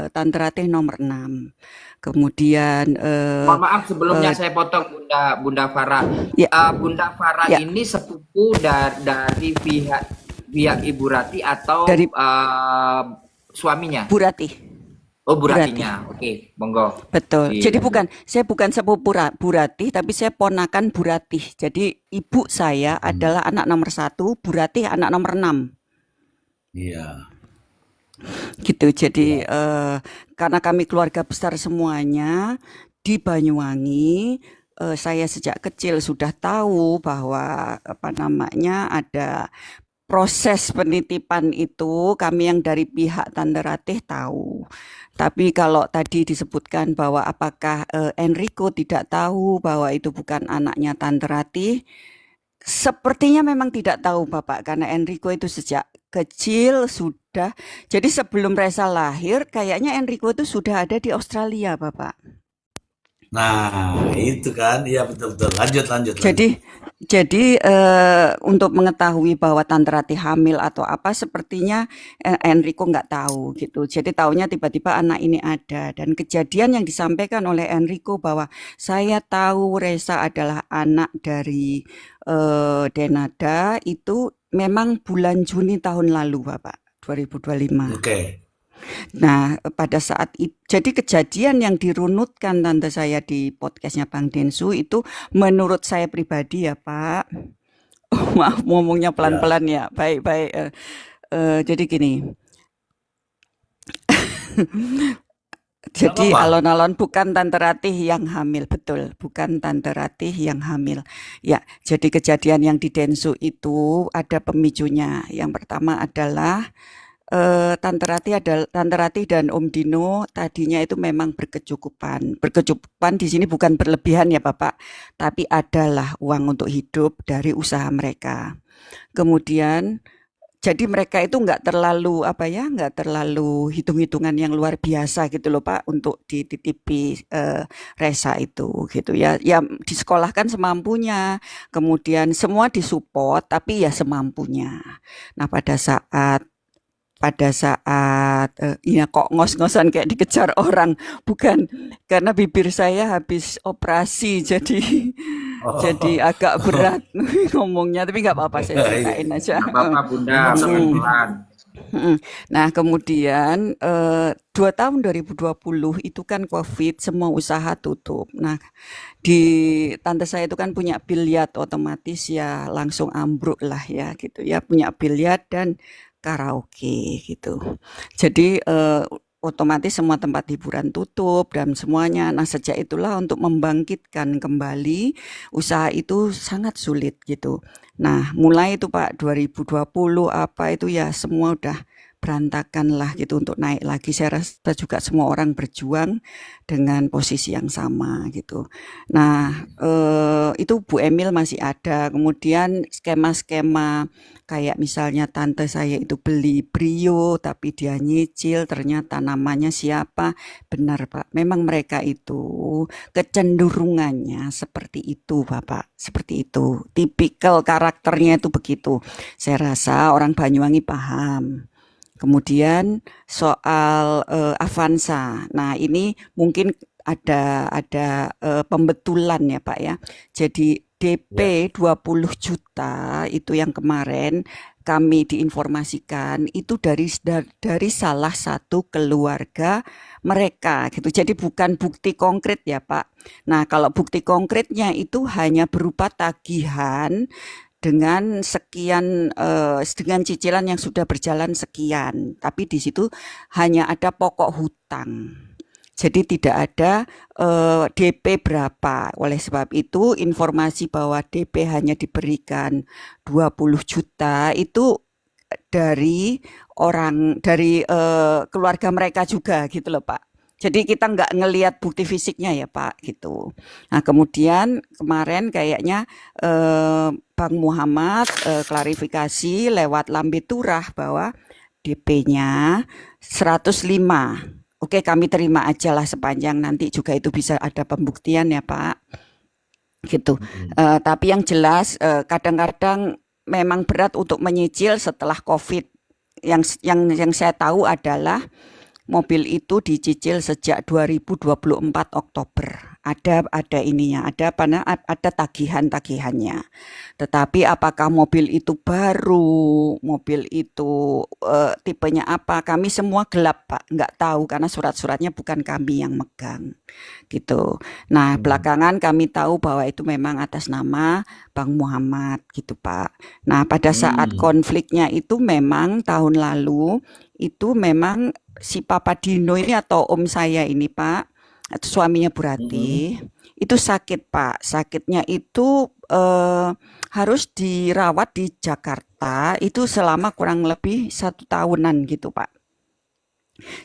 Tante Ratih nomor 6. Kemudian Mohon maaf sebelumnya eh, saya potong Bunda Farah. ya, Bunda Farah ya, ini sepupu dari pihak pihak Ibu Rati atau dari suaminya? Bu Ratih, Oh, Bu Bu Ratih. Ratinya. Oke, monggo Betul. Jadi dilanjut. saya bukan sepupu Bu Ratih, tapi saya ponakan Bu Ratih. Jadi ibu saya Hmm, adalah anak nomor 1, Bu Ratih anak nomor 6. iya, Gitu. Jadi iya. karena kami keluarga besar semuanya di Banyuwangi, saya sejak kecil sudah tahu bahwa apa namanya ada proses penitipan itu kami yang dari pihak Tante Ratih tahu. Tapi kalau tadi disebutkan bahwa apakah Enrico tidak tahu bahwa itu bukan anaknya Tante Ratih, sepertinya memang tidak tahu Bapak, karena Enrico itu sejak kecil sudah, jadi sebelum Reza lahir, kayaknya Enrico itu sudah ada di Australia Bapak. Nah, itu kan, iya betul-betul. Lanjut, lanjut, lanjut. Jadi, untuk mengetahui bahwa Tante Ratih hamil atau apa, sepertinya Enrico nggak tahu gitu. Jadi taunya tiba-tiba anak ini ada. Dan kejadian yang disampaikan oleh Enrico bahwa saya tahu Reza adalah anak dari Denada itu memang bulan Juni tahun lalu, Bapak, 2025. Oke. Nah, pada saat itu, jadi kejadian yang dirunutkan tante saya di podcastnya Bang Densu itu menurut saya pribadi ya Pak, maaf ngomongnya Ya. pelan-pelan ya, baik-baik. Jadi gini, Nggak jadi apa-apa. alon-alon bukan Tante Ratih yang hamil, betul, bukan Tante Ratih yang hamil. Ya, jadi kejadian yang di Densu itu ada pemicunya. Yang pertama adalah Tante Ratih dan Om Dino tadinya itu memang berkecukupan. Berkecukupan di sini bukan berlebihan ya Bapak, tapi adalah uang untuk hidup dari usaha mereka. Kemudian jadi mereka itu nggak terlalu apa ya, nggak terlalu hitung-hitungan yang luar biasa gitu loh Pak untuk dititipi Resa itu gitu ya. Ya disekolahkan semampunya, kemudian semua disupport tapi ya semampunya. Nah pada saat ya kok ngos-ngosan kayak dikejar orang, bukan, karena bibir saya habis operasi jadi Oh, jadi agak oh, berat ngomongnya, tapi nggak apa-apa saya ceritain iya. aja. Nggak apa-apa Bunda, Memang sering gitu. pelan-pelan. Mhm. Nah, kemudian 2 tahun 2020 itu kan Covid, semua usaha tutup. Nah, di tante saya itu kan punya biliar, otomatis ya langsung ambruk lah ya gitu ya, punya biliar dan karaoke gitu. Jadi otomatis semua tempat hiburan tutup dan semuanya. Nah, sejak itulah untuk membangkitkan kembali usaha itu sangat sulit gitu. Nah, mulai itu Pak 2020 apa itu ya semua udah berantakan lah gitu untuk naik lagi. Saya rasa juga semua orang berjuang dengan posisi yang sama gitu. Nah, itu Bu Emil masih ada. Kemudian skema-skema kayak misalnya tante saya itu beli Brio tapi dia nyicil ternyata namanya siapa. Benar Pak, memang mereka itu kecenderungannya seperti itu Bapak. Seperti itu. Tipikal karakternya itu begitu. Saya rasa orang Banyuwangi paham. Kemudian soal Avanza. Nah, ini mungkin ada pembetulan ya, Pak ya. Jadi Ya. DP 20 juta itu yang kemarin kami diinformasikan itu dari salah satu keluarga mereka gitu. Jadi bukan bukti konkret ya, Pak. Nah, kalau bukti konkretnya itu hanya berupa tagihan dengan sekian dengan cicilan yang sudah berjalan sekian, tapi di situ hanya ada pokok hutang. Jadi tidak ada DP berapa. Oleh sebab itu informasi bahwa DP hanya diberikan 20 juta itu dari dari keluarga mereka juga gitu loh Pak. Jadi kita nggak ngelihat bukti fisiknya ya Pak gitu. Nah kemudian kemarin kayaknya Bang Muhammad klarifikasi lewat Lambe Turah bahwa DP-nya 105. Oke kami terima aja lah sepanjang nanti juga itu bisa ada pembuktian ya Pak gitu. Mm-mm. Tapi yang jelas kadang-kadang memang berat untuk menyicil setelah COVID. Yang saya tahu adalah mobil itu dicicil sejak 2024 Oktober. Ada ininya, ada tagihan-tagihannya. Tetapi apakah mobil itu baru, mobil itu tipenya apa? Kami semua gelap, Pak. Nggak tahu karena surat-suratnya bukan kami yang megang. Gitu. Nah, belakangan kami tahu bahwa itu memang atas nama Bang Muhammad gitu, Pak. Nah, pada saat konfliknya itu memang tahun lalu itu memang si Papa Dino ini atau om saya ini, Pak, atau suaminya Bu Rati, itu sakit, Pak. Sakitnya itu harus dirawat di Jakarta itu selama kurang lebih 1 tahunan gitu, Pak.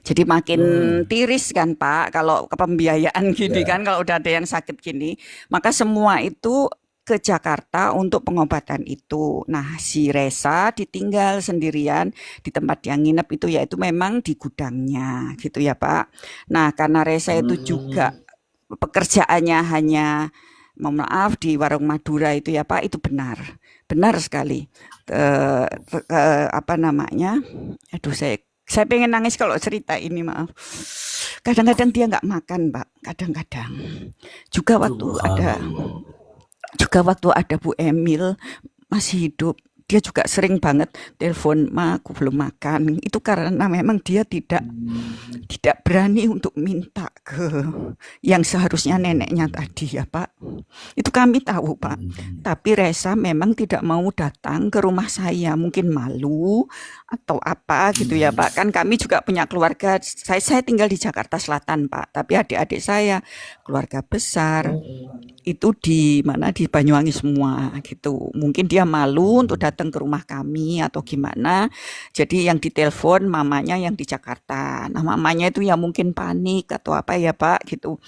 Jadi makin tiris kan Pak, kalau pembiayaan gini Ya. kan, kalau udah ada yang sakit gini, maka semua itu ke Jakarta untuk pengobatan itu. Nah, si Resa ditinggal sendirian di tempat yang nginep itu, yaitu memang di gudangnya gitu ya Pak. Nah, karena Resa itu juga pekerjaannya hanya, mohon maaf, di warung Madura itu ya Pak, itu benar sekali. Apa namanya? Aduh, saya pengen nangis kalau cerita ini, maaf. Kadang-kadang dia nggak makan, Pak. Kadang-kadang. Juga Subhanallah. waktu ada Bu Emil masih hidup, dia juga sering banget telepon, "Ma, aku belum makan." Itu karena memang dia tidak berani untuk minta ke yang seharusnya neneknya tadi ya Pak. Itu kami tahu Pak. Tapi Resa memang tidak mau datang ke rumah saya, mungkin malu atau apa gitu ya Pak. Kan kami juga punya keluarga. Saya tinggal di Jakarta Selatan Pak, tapi adik-adik saya keluarga besar itu di mana, di Banyuwangi semua gitu. Mungkin dia malu untuk datang ke rumah kami atau gimana. Jadi yang ditelepon mamanya yang di Jakarta. Nah, mamanya itu ya mungkin panik atau apa ya Pak gitu.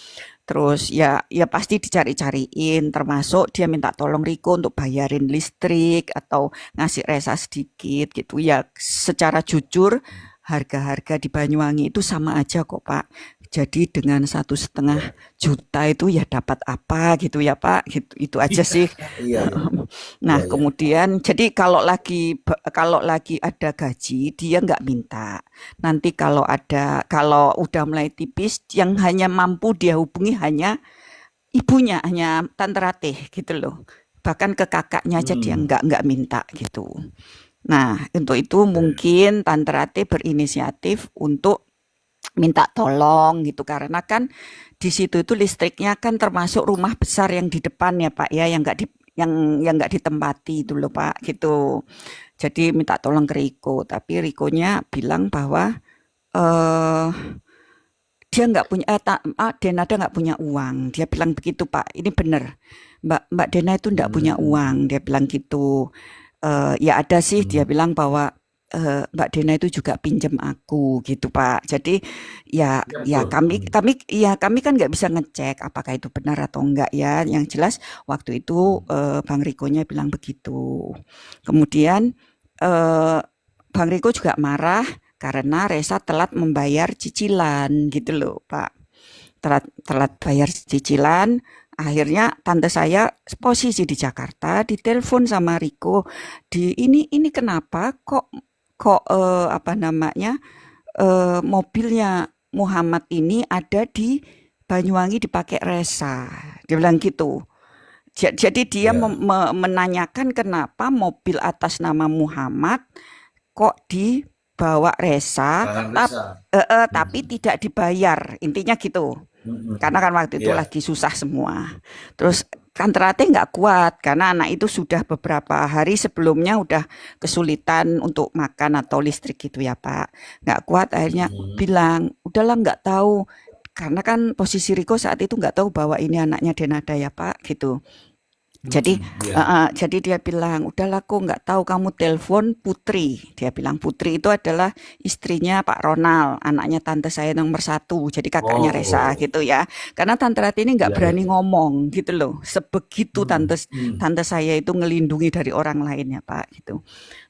Terus ya pasti dicari-cariin, termasuk dia minta tolong Riko untuk bayarin listrik atau ngasih Resa sedikit gitu. Ya secara jujur harga-harga di Banyuwangi itu sama aja kok Pak. Jadi dengan 1,5 juta itu ya dapat apa gitu ya Pak, gitu, itu aja sih. Iya, Nah, iya. kemudian jadi kalau lagi ada gaji dia nggak minta. Nanti kalau udah mulai tipis, yang hanya mampu dia hubungi hanya ibunya, hanya Tante Ratih gitu loh. Bahkan ke kakaknya aja dia nggak minta gitu. Nah, untuk itu mungkin Tante Ratih berinisiatif untuk minta tolong gitu, karena kan di situ itu listriknya kan termasuk rumah besar yang di depan ya Pak ya, yang nggak ditempati itu loh Pak gitu. Jadi minta tolong ke Riko, tapi Rikonya bilang bahwa eh dia nggak punya, Denada nggak punya uang. Dia bilang begitu Pak. Ini benar, Mbak Dena itu nggak punya uang. Dia bilang gitu. Ya ada sih, dia bilang bahwa Mbak Dena itu juga pinjam aku gitu Pak. Jadi ya Ya, betul. kami kan nggak bisa ngecek apakah itu benar atau enggak ya. Yang jelas waktu itu Bang Rikonya bilang begitu. Kemudian Bang Riko juga marah karena Resa telat membayar cicilan gitu loh Pak. Telat bayar cicilan. Akhirnya tante saya posisi di Jakarta, ditelepon sama Riko, ini kenapa kok apa namanya, mobilnya Muhammad ini ada di Banyuwangi dipakai Resa. Dia bilang gitu. Jadi dia Ya, menanyakan kenapa mobil atas nama Muhammad kok dibawa Resa, tangan Risa. tapi tidak dibayar. Intinya gitu. Karena kan waktu itu Ya, lagi susah semua. Terus kan Teratai nggak kuat karena anak itu sudah beberapa hari sebelumnya udah kesulitan untuk makan atau listrik gitu ya Pak. Nggak kuat akhirnya bilang, udahlah nggak tahu. Karena kan posisi Riko saat itu nggak tahu bahwa ini anaknya Denada ya Pak gitu. Jadi, ya. jadi dia bilang, udahlah kok nggak tahu, kamu telepon Putri. Dia bilang Putri itu adalah istrinya Pak Ronald, anaknya tante saya nomor 1, jadi kakaknya Resa Oh, gitu ya. Karena tante Rati ini nggak ya, berani ya. ngomong gitu loh, sebegitu tante Hmm. tante saya itu ngelindungi dari orang lain ya Pak gitu.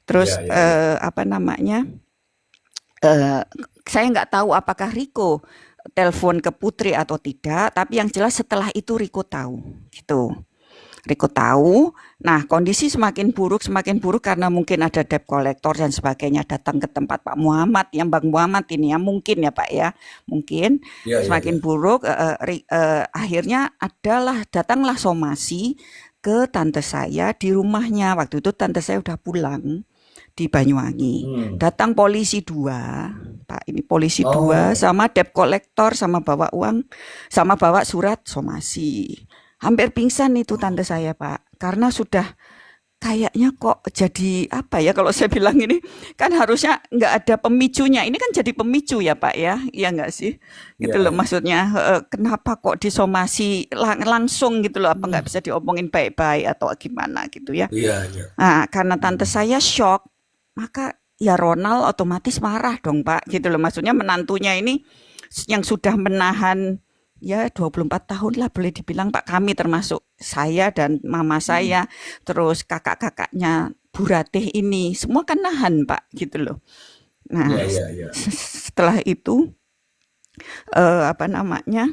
Terus Ya, ya, ya. apa namanya? eh, saya nggak tahu apakah Riko telepon ke Putri atau tidak, tapi yang jelas setelah itu Riko tahu gitu. Riko tahu. Nah, kondisi semakin buruk karena mungkin ada debt collector dan sebagainya datang ke tempat Pak Muhammad, yang Bang Muhammad ini ya, mungkin ya Pak ya, mungkin Ya, ya, ya. semakin buruk. Akhirnya datanglah somasi ke tante saya di rumahnya. Waktu itu tante saya udah pulang di Banyuwangi. Datang polisi 2, Pak. Ini polisi 2 Oh, sama debt collector, sama bawa uang, sama bawa surat somasi. Hampir pingsan itu tante saya, Pak. Karena sudah kayaknya kok jadi apa ya, kalau saya bilang ini kan harusnya nggak ada pemicunya. Ini kan jadi pemicu ya, Pak ya. Iya nggak sih? Gitu loh ya, maksudnya. Kenapa kok disomasi langsung gitu loh? Apa nggak bisa diomongin baik-baik atau gimana gitu ya? iya, iya. Nah, karena tante saya shock, maka ya Ronald otomatis marah dong, Pak. Gitu loh. Maksudnya menantunya ini yang sudah menahan ya 24 tahun lah boleh dibilang, Pak. Kami termasuk saya dan mama saya, terus kakak-kakaknya Bu Ratih ini, semua kan nahan, Pak, gitu loh. Nah, Iya, iya, iya. setelah itu apa namanya?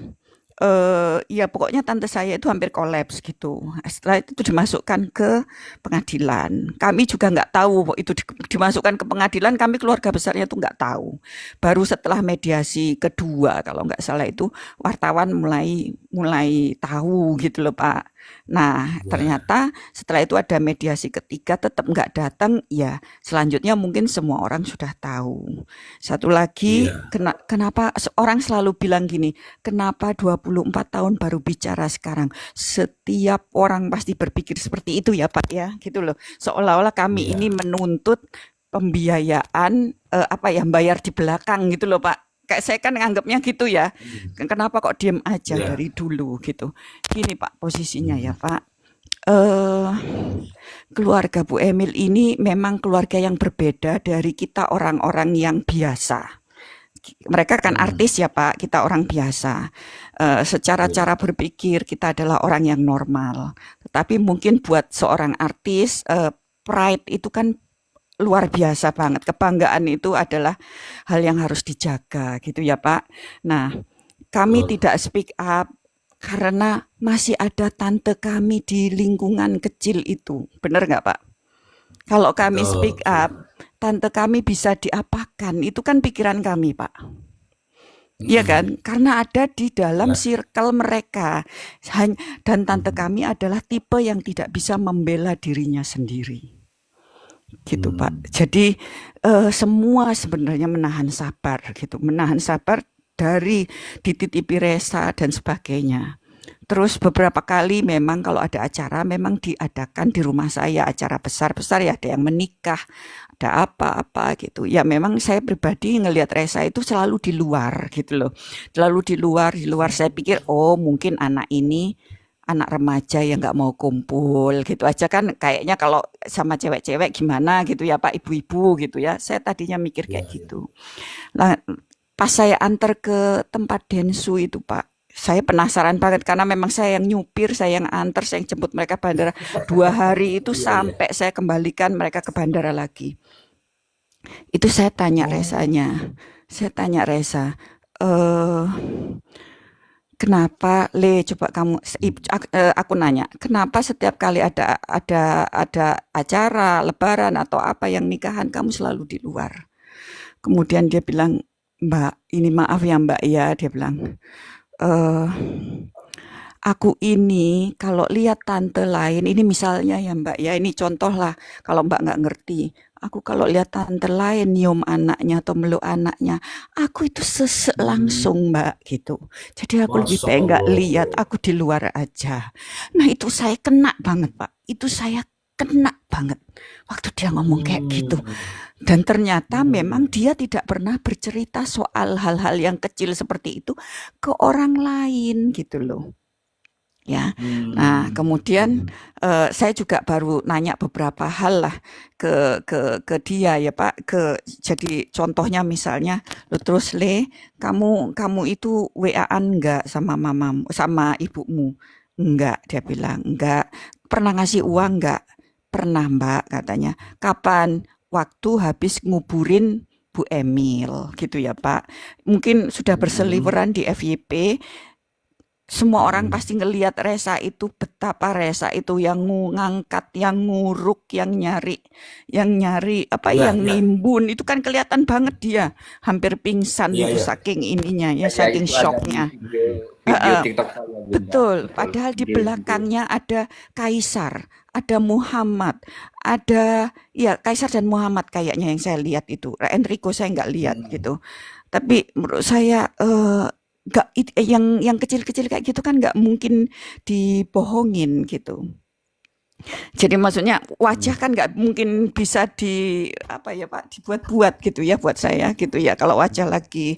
Ya pokoknya tante saya itu hampir kolaps gitu. Setelah itu dimasukkan ke pengadilan. Kami juga nggak tahu itu dimasukkan ke pengadilan. Kami keluarga besarnya itu nggak tahu. Baru setelah mediasi kedua, kalau nggak salah itu wartawan mulai tahu gitu loh, Pak. Nah, Ya, ternyata setelah itu ada mediasi ketiga tetap nggak datang. Ya, selanjutnya mungkin semua orang sudah tahu. Satu lagi, iya. kenapa orang selalu bilang gini, kenapa 24 tahun baru bicara sekarang? Setiap orang pasti berpikir seperti itu ya Pak ya, gitu loh. Seolah-olah kami ini Iya. menuntut pembiayaan bayar di belakang gitu loh Pak. Kayak saya kan nganggapnya gitu ya. Kenapa kok diem aja Iya. dari dulu gitu. Gini Pak posisinya ya Hmm. Pak. Eh Keluarga Bu Emil ini memang keluarga yang berbeda dari kita orang-orang yang biasa. Mereka kan artis ya Pak, kita orang biasa. Secara Iya. cara berpikir kita adalah orang yang normal. Tetapi mungkin buat seorang artis, pride itu kan luar biasa banget. Kebanggaan itu adalah hal yang harus dijaga gitu ya Pak. Nah, kami Betul. tidak speak up karena masih ada tante kami di lingkungan kecil itu. Benar nggak Pak? Kalau kami Betul, speak up, betul. tante kami bisa diapakan. Itu kan pikiran kami Pak. Iya Hmm. kan? Karena ada di dalam Ya. circle mereka. Dan tante kami adalah tipe yang tidak bisa membela dirinya sendiri. Gitu Pak. Jadi semua sebenarnya menahan sabar gitu. Menahan sabar dari dititipi resa dan sebagainya. Terus beberapa kali memang kalau ada acara memang diadakan di rumah saya, acara besar-besar ya, ada yang menikah, ada apa-apa gitu. Ya memang saya pribadi ngelihat Resa itu selalu di luar gitu loh. Selalu di luar. Saya pikir oh mungkin anak ini anak remaja yang nggak mau kumpul gitu aja kan, kayaknya kalau sama cewek-cewek gimana gitu ya Pak, ibu-ibu gitu ya. Saya tadinya mikir Ya, kayak ya. gitu. Nah, pas saya antar ke tempat densu itu Pak, saya penasaran banget karena memang saya yang nyupir, saya yang antar, saya yang jemput mereka bandara 2 hari itu Iya, iya. sampai saya kembalikan mereka ke bandara lagi. Itu saya tanya Oh, Resa, eh kenapa coba kamu aku nanya, kenapa setiap kali ada acara lebaran atau apa yang nikahan kamu selalu di luar? Kemudian dia bilang, Mbak, ini maaf ya Mbak ya, dia bilang, eh aku ini kalau lihat tante lain, ini misalnya ya Mbak ya, ini contoh lah kalau Mbak nggak ngerti. Aku kalau lihat tante lain nyium anaknya atau meluk anaknya, aku itu sesek langsung Mbak gitu. Jadi aku lebih Masya baik nggak lihat, Allah. aku di luar aja. Nah itu saya kena banget Pak, itu saya kena banget waktu dia ngomong kayak gitu. Hmm. Dan ternyata memang Hmm. dia tidak pernah bercerita soal hal-hal yang kecil seperti itu ke orang lain gitu loh. Ya, nah Hmm. kemudian saya juga baru nanya beberapa hal lah ke dia ya Pak. Jadi contohnya misalnya, lo terus kamu itu WA-an nggak sama mamamu, sama ibumu? Enggak, dia bilang enggak. Pernah ngasih uang nggak? Pernah Mbak katanya. Kapan? Waktu habis nguburin Bu Emil gitu ya Pak. Mungkin sudah Hmm. berseliweran di FYP. Semua orang pasti ngelihat Resa itu, betapa Resa itu yang ngangkat, yang nguruk, yang nyari apa, Iya, yang iya, nimbun. Itu kan kelihatan banget dia hampir pingsan iya, itu iya. saking ininya ya, Ya saking itu ada di shocknya. video Heeh, TikTok saya Bunda. betul. Betul. Padahal di Video-video. belakangnya ada Kaisar, ada Muhammad, ada ya Kaisar dan Muhammad kayaknya yang saya lihat itu. Enrico saya nggak lihat Hmm. gitu. Tapi menurut saya nggak yang kecil-kecil kayak gitu kan nggak mungkin dibohongin gitu. Jadi maksudnya wajah Hmm. kan nggak mungkin bisa apa ya Pak, dibuat-buat gitu ya buat saya gitu ya. Kalau wajah lagi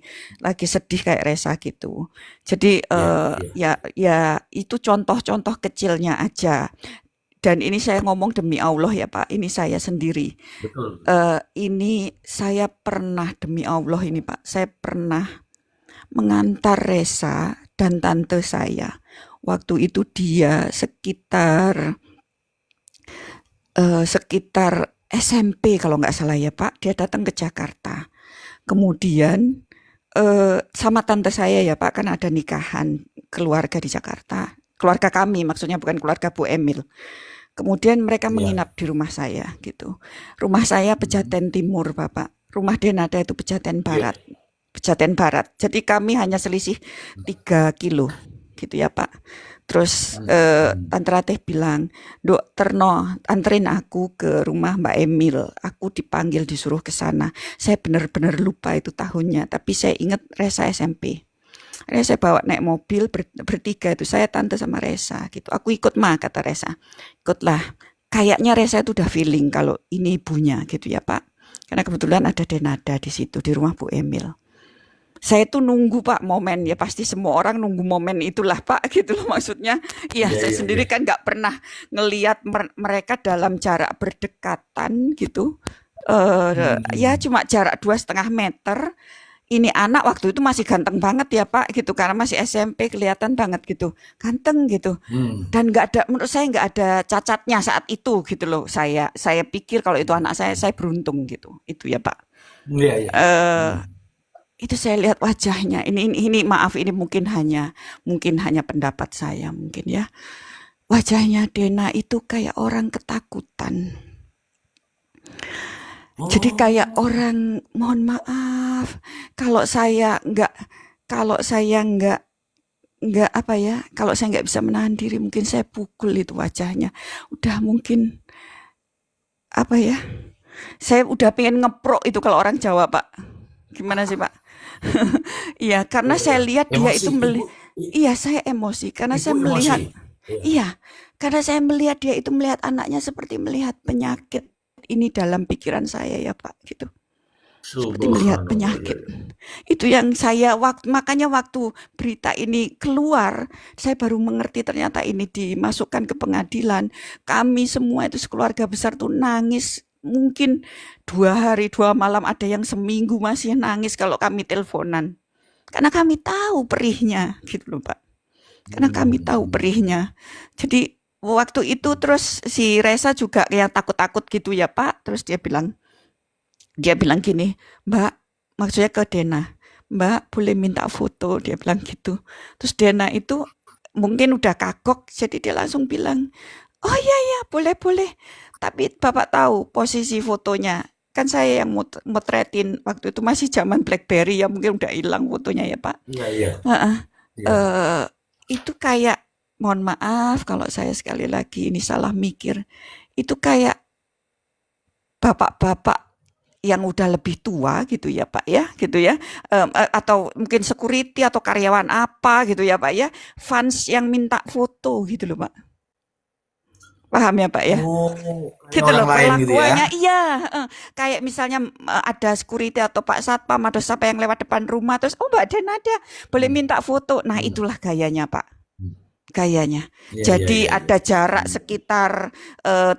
sedih kayak Resa gitu. Jadi Iya, iya. ya itu contoh-contoh kecilnya aja. Dan ini saya ngomong demi Allah ya Pak, ini saya sendiri. Betul. Ini saya pernah demi Allah ini Pak, saya pernah mengantar Resa dan tante saya. Waktu itu dia sekitar SMP kalau nggak salah ya Pak, dia datang ke Jakarta. Kemudian sama tante saya ya Pak, kan ada nikahan keluarga di Jakarta. Keluarga kami maksudnya, bukan keluarga Bu Emil. Kemudian mereka Iya. menginap di rumah saya gitu. Rumah saya Pejaten Timur Bapak. Rumah Denada itu Pejaten Iya. Barat. Pejaten Barat. Jadi kami hanya selisih 3 kilo gitu ya Pak. Terus Hmm. Tante Ratih bilang, Dok Terno, anterin aku ke rumah Mbak Emil. Aku dipanggil disuruh ke sana. Saya benar-benar lupa itu tahunnya, tapi saya ingat Resa SMP. Akhirnya saya bawa naik mobil bertiga itu, saya tante sama Resa gitu. Aku ikut mah kata Resa. Ikutlah. Kayaknya Resa itu udah feeling kalau ini ibunya gitu ya Pak. Karena kebetulan ada Denada di situ di rumah Bu Emil. Saya tuh nunggu Pak momen, ya pasti semua orang nunggu momen itulah Pak gitu loh maksudnya. Iya, Iya, saya iya, iya. sendiri kan nggak pernah ngelihat mereka dalam jarak berdekatan gitu. Ya Hmm. cuma jarak 2,5 meter. Ini anak waktu itu masih ganteng banget ya Pak gitu, karena masih SMP kelihatan banget gitu, ganteng gitu. Hmm. Dan nggak ada, menurut saya nggak ada cacatnya saat itu gitu loh. Saya pikir kalau itu anak saya beruntung gitu. Itu ya Pak. Iya, iya. Eh Hmm. itu saya lihat wajahnya. Ini maaf, ini mungkin hanya pendapat saya mungkin ya. Wajahnya Dena itu kayak orang ketakutan. Jadi kayak Oh. orang, mohon maaf, kalau saya nggak apa ya, kalau saya nggak bisa menahan diri, mungkin saya pukul itu wajahnya. Udah mungkin apa ya? Saya udah pengen ngeprok itu kalau orang Jawa, Pak. Gimana sih, Pak? Iya, karena Iya, saya iya. lihat dia Emosi, itu i- iya, saya emosi karena ibu saya emosi. melihat, Iya. iya, karena saya melihat dia itu melihat anaknya seperti melihat penyakit ini dalam pikiran saya ya, Pak, gitu. Seperti melihat Subhanallah. Iya, penyakit. iya. Itu yang makanya waktu berita ini keluar, saya baru mengerti ternyata ini dimasukkan ke pengadilan. Kami semua itu sekeluarga besar tuh nangis. Mungkin 2 hari 2 malam, ada yang seminggu masih nangis kalau kami teleponan. Karena kami tahu perihnya, gitu loh Pak. Karena kami tahu Hmm. perihnya. Jadi waktu itu terus si Resa juga kayak takut-takut gitu ya Pak. Terus dia bilang gini, Mbak, maksudnya ke Dena, Mbak boleh minta foto, dia bilang gitu. Terus Dena itu mungkin udah kagok, jadi dia langsung bilang, oh iya iya boleh boleh. Tapi Bapak tahu posisi fotonya, kan saya yang motretin waktu itu, masih zaman BlackBerry ya, mungkin udah hilang fotonya ya Pak. Iya, iya, Heeh. iya. Eh, itu kayak, mohon maaf kalau saya sekali lagi ini salah mikir, itu kayak bapak-bapak yang udah lebih tua gitu ya Pak ya, gitu ya. Atau mungkin security atau karyawan apa gitu ya Pak ya, fans yang minta foto gitu loh Pak. Paham ya Pak ya? Oh, kayak Gitu orang loh lain gitu ya. perlakuannya, iya. Kayak misalnya ada security atau Pak Satpam atau siapa yang lewat depan rumah, terus oh Mbak Den ada, boleh Hmm. minta foto. Nah Hmm. itulah gayanya Pak. Hmm. Gayanya. Iya, iya, Jadi iya, iya. ada jarak Hmm. sekitar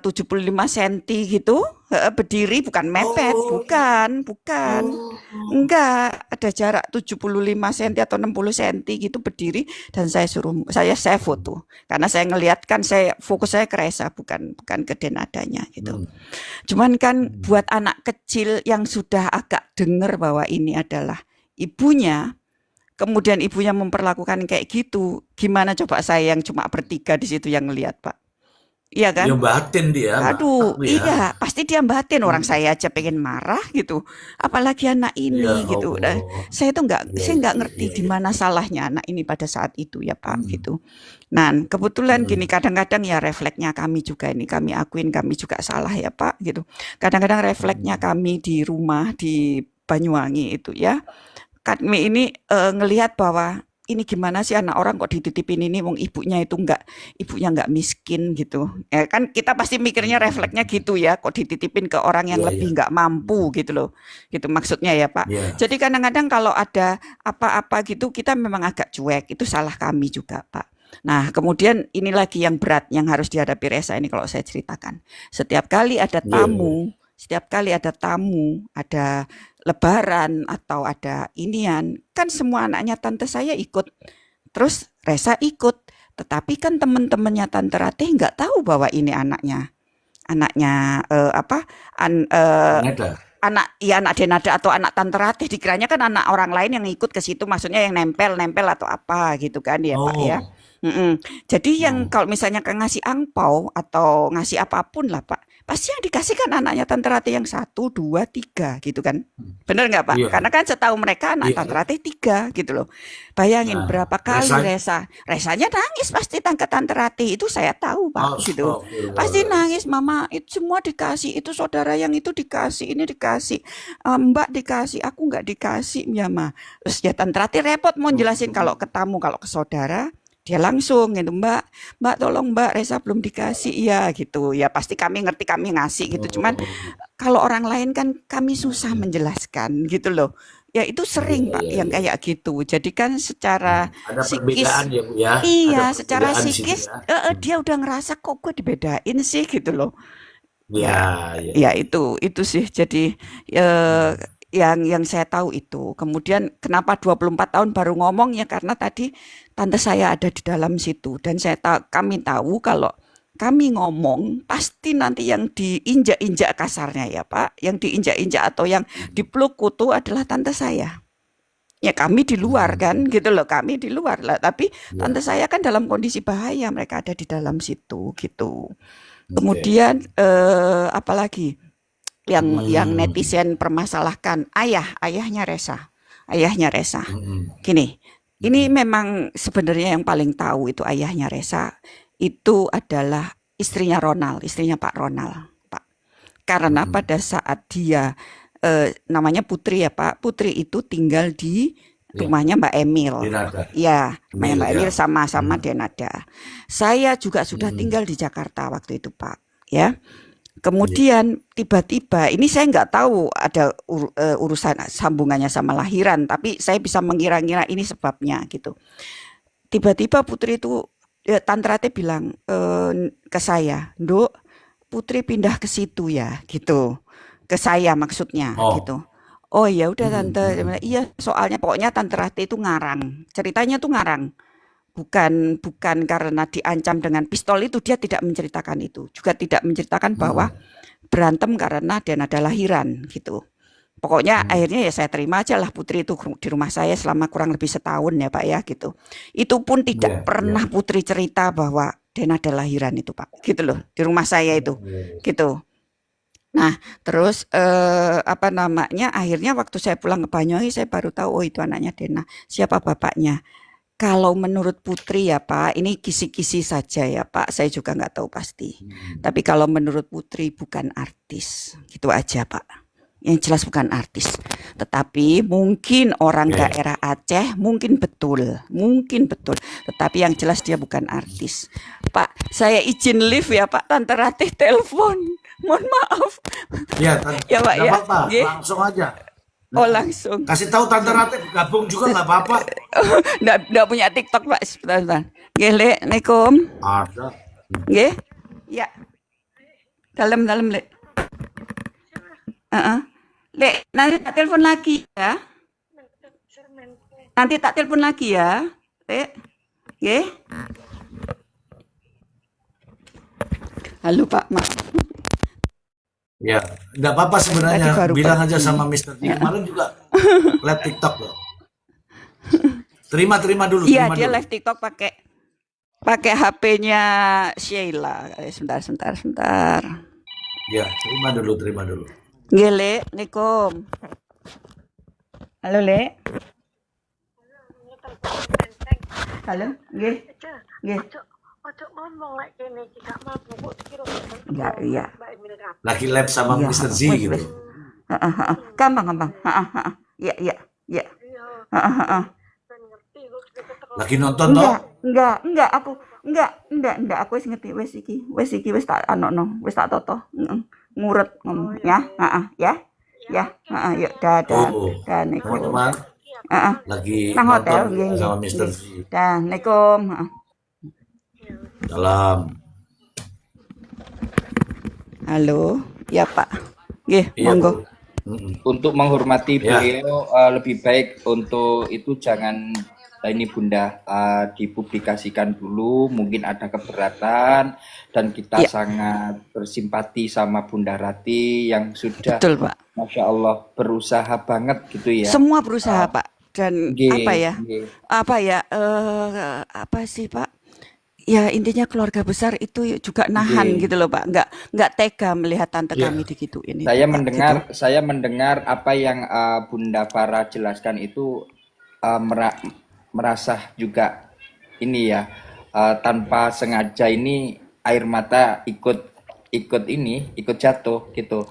75 cm gitu, berdiri, bukan mepet, Oh, bukan. oh. Enggak, ada jarak 75 cm atau 60 cm gitu berdiri, dan saya foto. Karena saya ngelihat kan, fokus saya ke Resa, bukan ke Denadanya gitu. Hmm. Cuman kan Hmm. buat anak kecil yang sudah agak dengar bahwa ini adalah ibunya, kemudian ibunya memperlakukan kayak gitu, gimana coba saya yang cuma bertiga di situ yang ngelihat, Pak? Iya Ya kan? batin dia, Mbak, Aduh, aku ya. iya, pasti dia batin. Orang Hmm. saya aja pengen marah gitu, apalagi anak Ya ini gitu. Nah, Allah. saya Iya, nggak iya, ngerti iya, di iya. mana salahnya anak ini pada saat itu ya Pak Hmm. gitu. Nah, kebetulan Hmm. gini kadang-kadang ya refleksnya kami juga ini kami akuin kami juga salah ya Pak gitu. Kadang-kadang refleksnya Hmm. kami di rumah di Banyuwangi itu ya. Kami ini ngelihat bahwa ini gimana sih anak orang kok dititipin ini wong ibunya nggak miskin gitu. Ya kan kita pasti mikirnya refleksnya Hmm. gitu ya, kok dititipin ke orang yang Iya, iya. lebih nggak mampu Hmm. gitu loh. Gitu maksudnya ya Pak. Iya. Jadi kadang-kadang kalau ada apa-apa gitu kita memang agak cuek, itu salah kami juga Pak. Nah, kemudian ini lagi yang berat yang harus dihadapi Resa ini kalau saya ceritakan. Iya, iya. Setiap kali ada tamu, ada lebaran atau ada inian, kan semua anaknya tante saya ikut. Terus Resa ikut. Tetapi kan teman-temannya tante Ratih nggak tahu bahwa ini anaknya apa? Nada. Anak Denada atau anak tante Ratih, dikiranya kan anak orang lain yang ikut ke situ, maksudnya yang nempel-nempel atau apa gitu kan ya Pak ya. Oh. Jadi yang Oh. kalau misalnya ngasih angpau atau ngasih apapun lah Pak, pasti yang dikasih kan anaknya tante Ratih yang 1, 2, 3 gitu kan. Bener nggak Pak? Iya, Karena kan setahu mereka anak tante iya. Ratih 3 gitu loh. Bayangin Nah, berapa kali rasanya Resanya nangis pasti ke tante Ratih, itu saya tahu Pak gitu. Pasti astagfirullahaladzim. nangis, mama itu semua dikasih, itu saudara yang itu dikasih, ini dikasih, Mbak dikasih, aku nggak dikasih ya ma. Terus ya tante Ratih repot mau jelasin kalau ke tamu, kalau ke saudara, dia langsung gitu, Mbak tolong Mbak Resa belum dikasih ya gitu. Ya pasti kami ngerti kami ngasih gitu. Cuman Oh. kalau orang lain kan kami susah menjelaskan gitu loh. Ya itu Iya, sering Pak iya, yang iya. kayak gitu. Jadi kan secara Ada perbedaan psikis, ya, Bu ya. Ada iya secara perbedaan di situ psikis ya. dia udah ngerasa kok gue dibedain sih gitu loh. Iya, Ya, iya, ya iya. itu sih. Jadi eh, Hmm. yang saya tahu itu. Kemudian kenapa 24 tahun baru ngomong ya karena tadi tante saya ada di dalam situ dan kami tahu kalau kami ngomong pasti nanti yang diinjak-injak kasarnya ya Pak, yang diinjak-injak atau yang dipeluk kutu adalah tante saya. Ya kami di luar kan Hmm. gitu loh, kami di luar lah. Tapi tante Ya, saya kan dalam kondisi bahaya, mereka ada di dalam situ gitu. oke. Kemudian apalagi yang Hmm. netizen permasalahkan ayahnya Resa. Hmm. Gini, ini Hmm. memang sebenarnya yang paling tahu itu ayahnya Resa itu adalah istrinya Pak Ronald, Pak. Karena Hmm. pada saat dia namanya Putri ya Pak, Putri itu tinggal di Ya, rumahnya Mbak Emil. Dinada. Ya, rumahnya Mil Mbak ya. Emil sama-sama Hmm. Denada. Saya juga sudah Hmm. tinggal di Jakarta waktu itu Pak. Ya, Iya. kemudian tiba-tiba ini saya nggak tahu ada urusan sambungannya sama lahiran, tapi saya bisa mengira-ngira ini sebabnya gitu. Tiba-tiba Putri itu Tante Rate bilang ke saya, Nduk, Putri pindah ke situ ya, gitu. Ke saya maksudnya, Oh. gitu. Oh ya udah Hmm. Tante, Hmm. iya soalnya pokoknya Tante Rate itu ngarang. Ceritanya tuh ngarang. Bukan karena diancam dengan pistol itu, dia tidak menceritakan itu. Juga tidak menceritakan bahwa Hmm. berantem karena dia ada lahiran gitu. Pokoknya Hmm. akhirnya ya saya terima aja lah Putri itu di rumah saya selama kurang lebih setahun ya Pak ya gitu. Itu pun Iya, tidak iya. pernah Putri cerita bahwa Dena ada lahiran itu Pak. Gitu loh, di rumah saya itu. Oh. Gitu. Nah, terus apa namanya? Akhirnya waktu saya pulang ke Banyuwangi saya baru tahu oh itu anaknya Dena. Siapa bapaknya? Kalau menurut Putri ya Pak, ini kisi-kisi saja ya Pak, saya juga nggak tahu pasti. Hmm. Tapi kalau menurut Putri bukan artis, gitu aja Pak. Yang jelas bukan artis. Tetapi mungkin orang Oke. daerah Aceh, mungkin betul. Mungkin betul. Tetapi yang jelas dia bukan artis. Pak, saya izin live ya Pak, Tante Ratih telepon. Mohon maaf. Ya, Ya Pak nggak ya. apa-apa, Nggih. langsung aja. Oh langsung. Kasih tahu Tante Ratih gabung juga nggak apa-apa. Nggak punya TikTok Pak, sebentar. Nggih, Lek. Assalamualaikum. Ada. Nggih. Ya, dalam Lek. Heeh. Lek, nanti tak telepon lagi ya. Nanti tak telepon lagi ya. Lek. Nggih. Halo Pak, maaf. Ya, nggak apa-apa Tadi sebenarnya. baru Bilang aja pergi. sama Mr. D. Ya. Kemarin juga lihat TikTok loh. Terima dulu, Iya, terima dia dulu. live TikTok pakai HP-nya Sheila. Sebentar. Ya, terima dulu. Nggih, Lek. Assalamualaikum. Halo, Lek. Halo, nggih. Aja, Nggih. ojo ngomong lek kene iki gak mampu kok dikira Iya. Mbak Emil Rapi. Lagi lab sama Iya, Mr. Z wes. gitu. Gampang. Iya. Iya, Heeh. ben ngerti kok dikira Lagi nonton toh? Enggak, aku wis ngerti wis iki wis tak anono, wis tak toto. Ngurut ngomong ya. Ya. Yuk dadah. Oh, Dan niku. teman-teman Heeh. lagi Nang hotel nonton nggih. sama Mr. Z. Dan Assalamualaikum. Salam. Halo. Ya, Pak. Nggih, Iya, monggo. Bu. Untuk menghormati Ya. beliau lebih baik untuk itu jangan ini Bunda dipublikasikan dulu, mungkin ada keberatan dan kita Ya. sangat bersimpati sama Bunda Rati yang sudah Betul, Pak. Masya Allah berusaha banget gitu ya. Semua berusaha, Pak. Dan Nggih, nggih. apa sih, Pak? Ya intinya keluarga besar itu juga nahan Nggih. gitu loh, Pak. Nggak tega melihat tante Iya. kami digituin itu, Saya Pak, mendengar gitu. saya mendengar apa yang Bunda Farah jelaskan itu merasa juga ini ya tanpa sengaja ini air mata ikut jatuh gitu.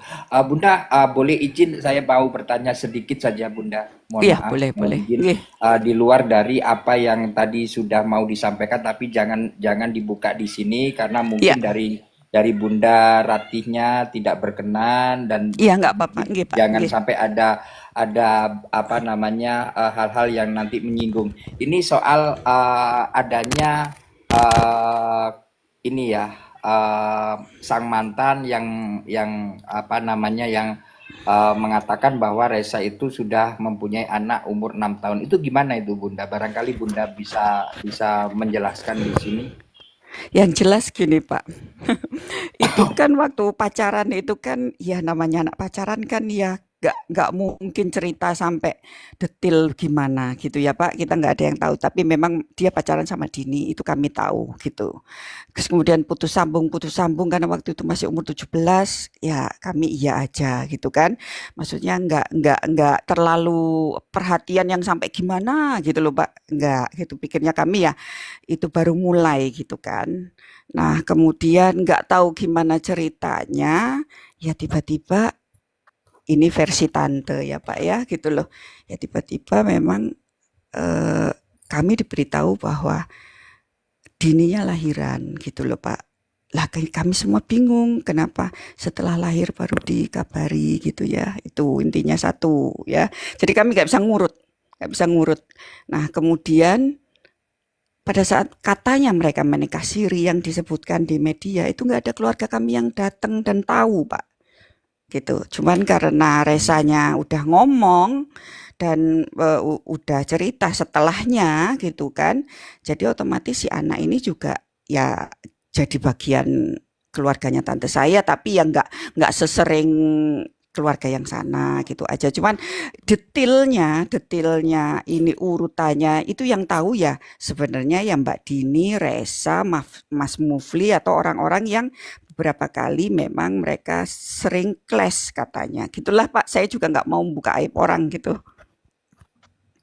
Bunda boleh izin saya mau bertanya sedikit saja Bunda. Mohon Iya, maaf. boleh. Mungkin Nggih. di luar dari apa yang tadi sudah mau disampaikan tapi jangan dibuka di sini karena mungkin Iya. dari Bunda Ratihnya tidak berkenan dan Iya, nggak apa-apa. Nggih, Pak. jangan Nggih. sampai ada apa namanya hal-hal yang nanti menyinggung. Ini soal adanya ini ya sang mantan yang apa namanya yang mengatakan bahwa Reza itu sudah mempunyai anak umur 6 tahun. Itu gimana itu Bunda? Barangkali Bunda bisa menjelaskan di sini. Yang jelas gini, Pak. Itu kan waktu pacaran itu kan ya namanya anak pacaran kan ya nggak mungkin cerita sampai detail gimana gitu ya, Pak. Kita nggak ada yang tahu, tapi memang dia pacaran sama Dini itu kami tahu gitu. Terus kemudian putus sambung karena waktu itu masih umur 17, ya kami iya aja gitu kan. Maksudnya nggak terlalu perhatian yang sampai gimana gitu loh, Pak. Nggak gitu pikirnya kami ya. Itu baru mulai gitu kan. Nah, kemudian nggak tahu gimana ceritanya, ya tiba-tiba ini versi tante ya Pak ya gitu loh. Ya tiba-tiba memang kami diberitahu bahwa Dininya lahiran gitu loh Pak. Lah kami semua bingung kenapa setelah lahir baru dikabari gitu ya. Itu intinya satu ya. Jadi kami nggak bisa ngurut. Nah kemudian pada saat katanya mereka menikah siri yang disebutkan di media itu nggak ada keluarga kami yang datang dan tahu Pak. Gitu. Cuman karena Rezanya udah ngomong dan udah cerita setelahnya gitu kan. Jadi otomatis si anak ini juga ya jadi bagian keluarganya tante saya tapi yang nggak sesering keluarga yang sana gitu aja. Cuman detailnya ini urutannya itu yang tahu ya sebenarnya ya Mbak Dini, Reza, Mas Mufli atau orang-orang yang beberapa kali memang mereka sering clash katanya. Gitulah Pak, saya juga nggak mau buka aib orang gitu.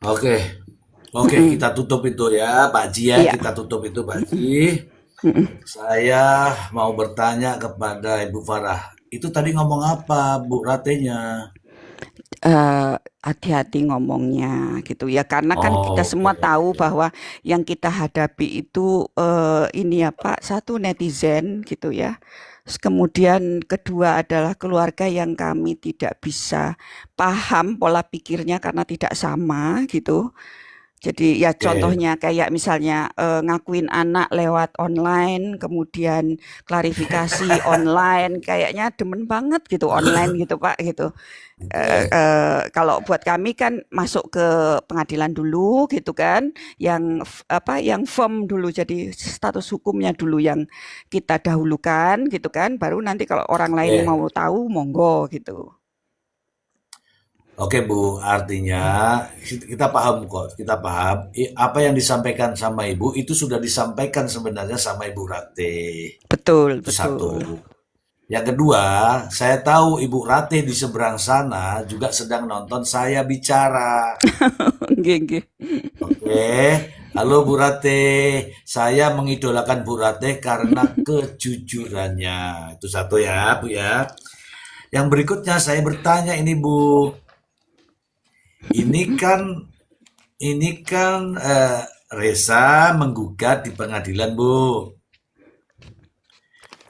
Oke, kita tutup itu ya, Pak Ji ya. Iya. Kita tutup itu, Pak Ji. Saya mau bertanya kepada Ibu Farah. Itu tadi ngomong apa, Bu Ratenya? Hati-hati ngomongnya gitu ya karena kan kita semua Oke. tahu bahwa yang kita hadapi itu ini ya Pak satu netizen gitu ya. Terus kemudian kedua adalah keluarga yang kami tidak bisa paham pola pikirnya karena tidak sama gitu. Jadi ya Oke. contohnya kayak misalnya ngakuin anak lewat online, kemudian klarifikasi online, kayaknya demen banget gitu online gitu Pak gitu. Oke. Kalau buat kami kan masuk ke pengadilan dulu gitu kan, yang firm dulu jadi status hukumnya dulu yang kita dahulukan gitu kan, baru nanti kalau orang lain Oke. mau tahu monggo gitu. Oke Bu, artinya kita paham kok, kita paham. Apa yang disampaikan sama Ibu itu sudah disampaikan sebenarnya sama Ibu Rate. Betul, Itu satu. betul. Yang kedua, saya tahu Ibu Rate di seberang sana juga sedang nonton saya bicara. Nggih, nggih. Oke, halo Bu Rate. Saya mengidolakan Bu Rate karena kejujurannya. Itu satu ya, Bu ya. Yang berikutnya saya bertanya ini Bu, ini kan Reza menggugat di pengadilan Bu.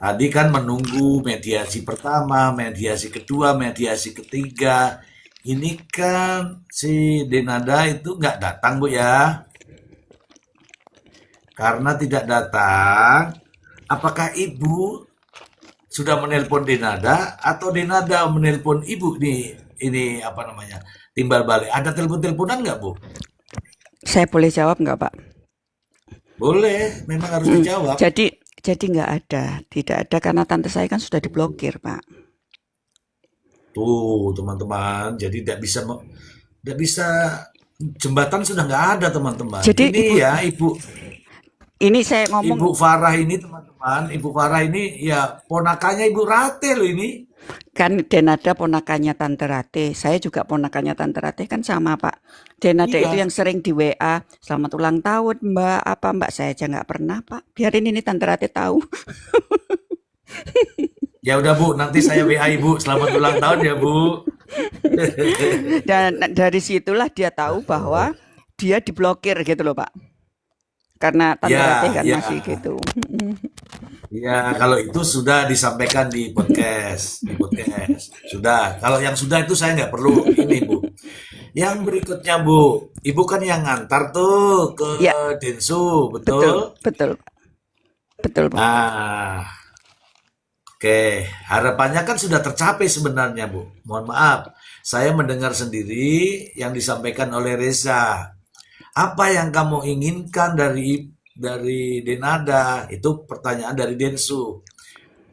Tadi kan menunggu mediasi pertama, mediasi kedua, mediasi ketiga. Ini kan si Denada itu nggak datang Bu ya. Karena tidak datang, apakah Ibu sudah menelpon Denada atau Denada menelpon Ibu nih? Ini apa namanya? Timbal balik. Ada telepon-teleponan nggak Bu? Saya boleh jawab nggak, Pak? Boleh, memang harus Mm, dijawab. Jadi nggak ada, tidak ada karena tante saya kan sudah diblokir, Pak. Tuh teman-teman, jadi tidak bisa jembatan sudah nggak ada teman-teman. Jadi Ini Ibu, ya ini saya Ibu ngomong Farah ini teman-teman, Ibu Farah ini ya ponakannya Ibu Rate loh ini. kan Denada ponakannya Tante Rate, saya juga ponakannya Tante Rate kan sama Pak. Denada itu Iya. yang sering di WA, selamat ulang tahun Mbak, apa Mbak, saya aja nggak pernah Pak. Biarin ini Tante Rate tahu. Ya udah Bu, nanti saya WA Ibu. Selamat ulang tahun ya Bu. Dan dari situlah dia tahu bahwa dia diblokir gitu loh Pak. Karena Tante Rate Ya, kan ya, masih gitu. ya. Kalau itu sudah disampaikan di podcast, Sudah. Kalau yang sudah itu saya nggak perlu ini Bu. Yang berikutnya Bu, Ibu kan yang ngantar tuh ke Ya, Densu, betul, betul? betul, betul Pak. Nah, oke, harapannya kan sudah tercapai sebenarnya, Bu. Mohon maaf, saya mendengar sendiri yang disampaikan oleh Reza. Apa yang kamu inginkan dari Denada? Itu pertanyaan dari Densu.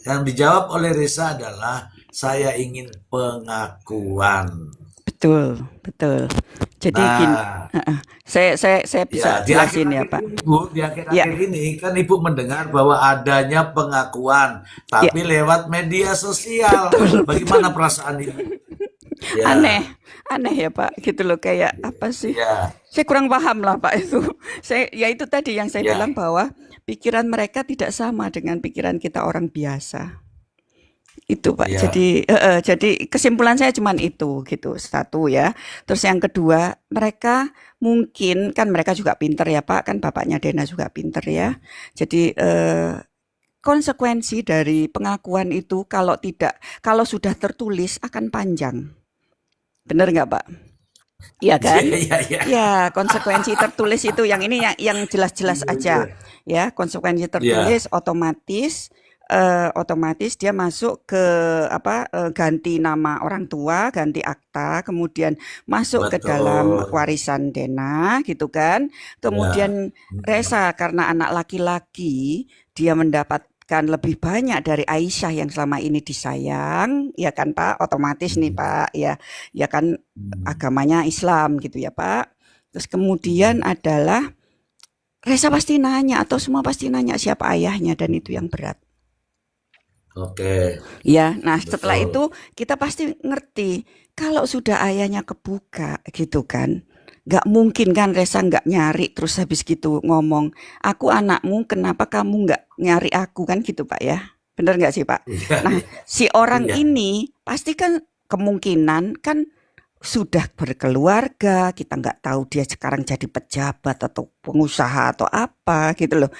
Yang dijawab oleh Reza adalah saya ingin pengakuan. Betul, betul. Jadi gini, Nah, saya ya, bisa di jelasin ya akhir-akhir Pak. ini, Bu, di Ya, akhir-akhir ini kan Ibu mendengar bahwa adanya pengakuan, ya, tapi lewat media sosial. betul, betul. Bagaimana perasaan Ibu? Aneh, Ya, aneh ya Pak, gitu loh kayak apa sih? ya, Saya kurang paham lah Pak itu. Ya itu tadi yang saya ya, bilang bahwa pikiran mereka tidak sama dengan pikiran kita orang biasa. Itu Pak. ya, Jadi kesimpulan saya cuman itu gitu. Satu ya. Terus yang kedua, mereka mungkin kan mereka juga pinter ya Pak, kan bapaknya Dena juga pinter ya. Jadi konsekuensi dari pengakuan itu kalau sudah tertulis akan panjang. Benar nggak Pak? Iya kan? ya, ya, Ya, konsekuensi tertulis itu yang ini yang jelas-jelas aja. Ya, konsekuensi ya, ya, tertulis otomatis dia masuk ke ganti nama orang tua, ganti akta, kemudian masuk ke dalam betul. warisan Dena gitu kan. Ya, Kemudian Reza karena anak laki-laki dia mendapatkan lebih banyak dari Aisyah yang selama ini disayang, ya kan Pak? Otomatis nih Pak, ya kan agamanya Islam gitu ya Pak. Terus kemudian adalah Reza pasti nanya atau semua pasti nanya siapa ayahnya dan itu yang berat. oke, Ya, nah setelah betul. itu kita pasti ngerti kalau sudah ayahnya kebuka gitu kan, nggak mungkin kan Reza nggak nyari terus habis gitu ngomong, aku anakmu kenapa kamu nggak nyari aku kan gitu Pak ya, bener nggak sih Pak? Iya, Nah iya, si orang iya, ini pasti kan kemungkinan kan sudah berkeluarga, kita nggak tahu dia sekarang jadi pejabat atau pengusaha atau apa gitu loh.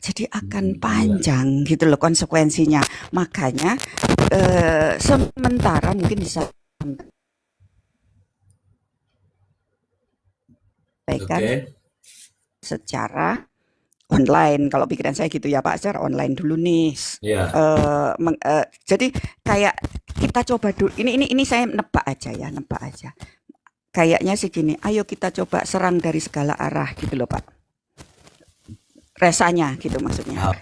Jadi akan iya, panjang gitu loh konsekuensinya. Makanya sementara mungkin disampaikan oke, secara online. Kalau pikiran saya gitu ya Pak, secara online dulu nih. ya, Jadi kayak kita coba dulu. Ini saya nebak aja. Kayaknya sih gini, ayo kita coba serang dari segala arah gitu loh Pak. Resanya gitu maksudnya. maaf.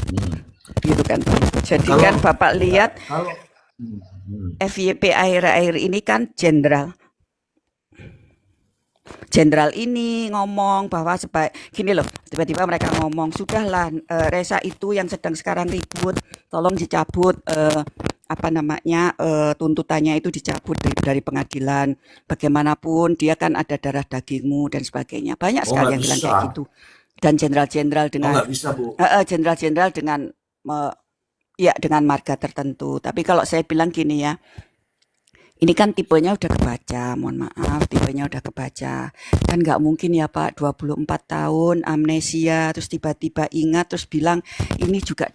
Hmm. Gitu kan Pak. Jadi Kalau kan Bapak ya, lihat kalau Hmm. FYP akhir-akhir ini kan jenderal ini ngomong bahwa gini loh, tiba-tiba mereka ngomong, sudahlah Reza itu yang sedang sekarang ribut, tolong dicabut tuntutannya itu dicabut dari pengadilan. Bagaimanapun dia kan ada darah dagingmu dan sebagainya. Banyak Oh, sekali nggak yang bilang bisa. kayak gitu. Dan jenderal-jenderal Oh, dengan nggak bisa, Bu. jenderal-jenderal dengan ya dengan marga tertentu. Tapi kalau saya bilang gini ya, ini kan tipenya udah kebaca, mohon maaf, tipenya udah kebaca. Kan nggak mungkin ya Pak, 24 tahun amnesia, terus tiba-tiba ingat, terus bilang, ini juga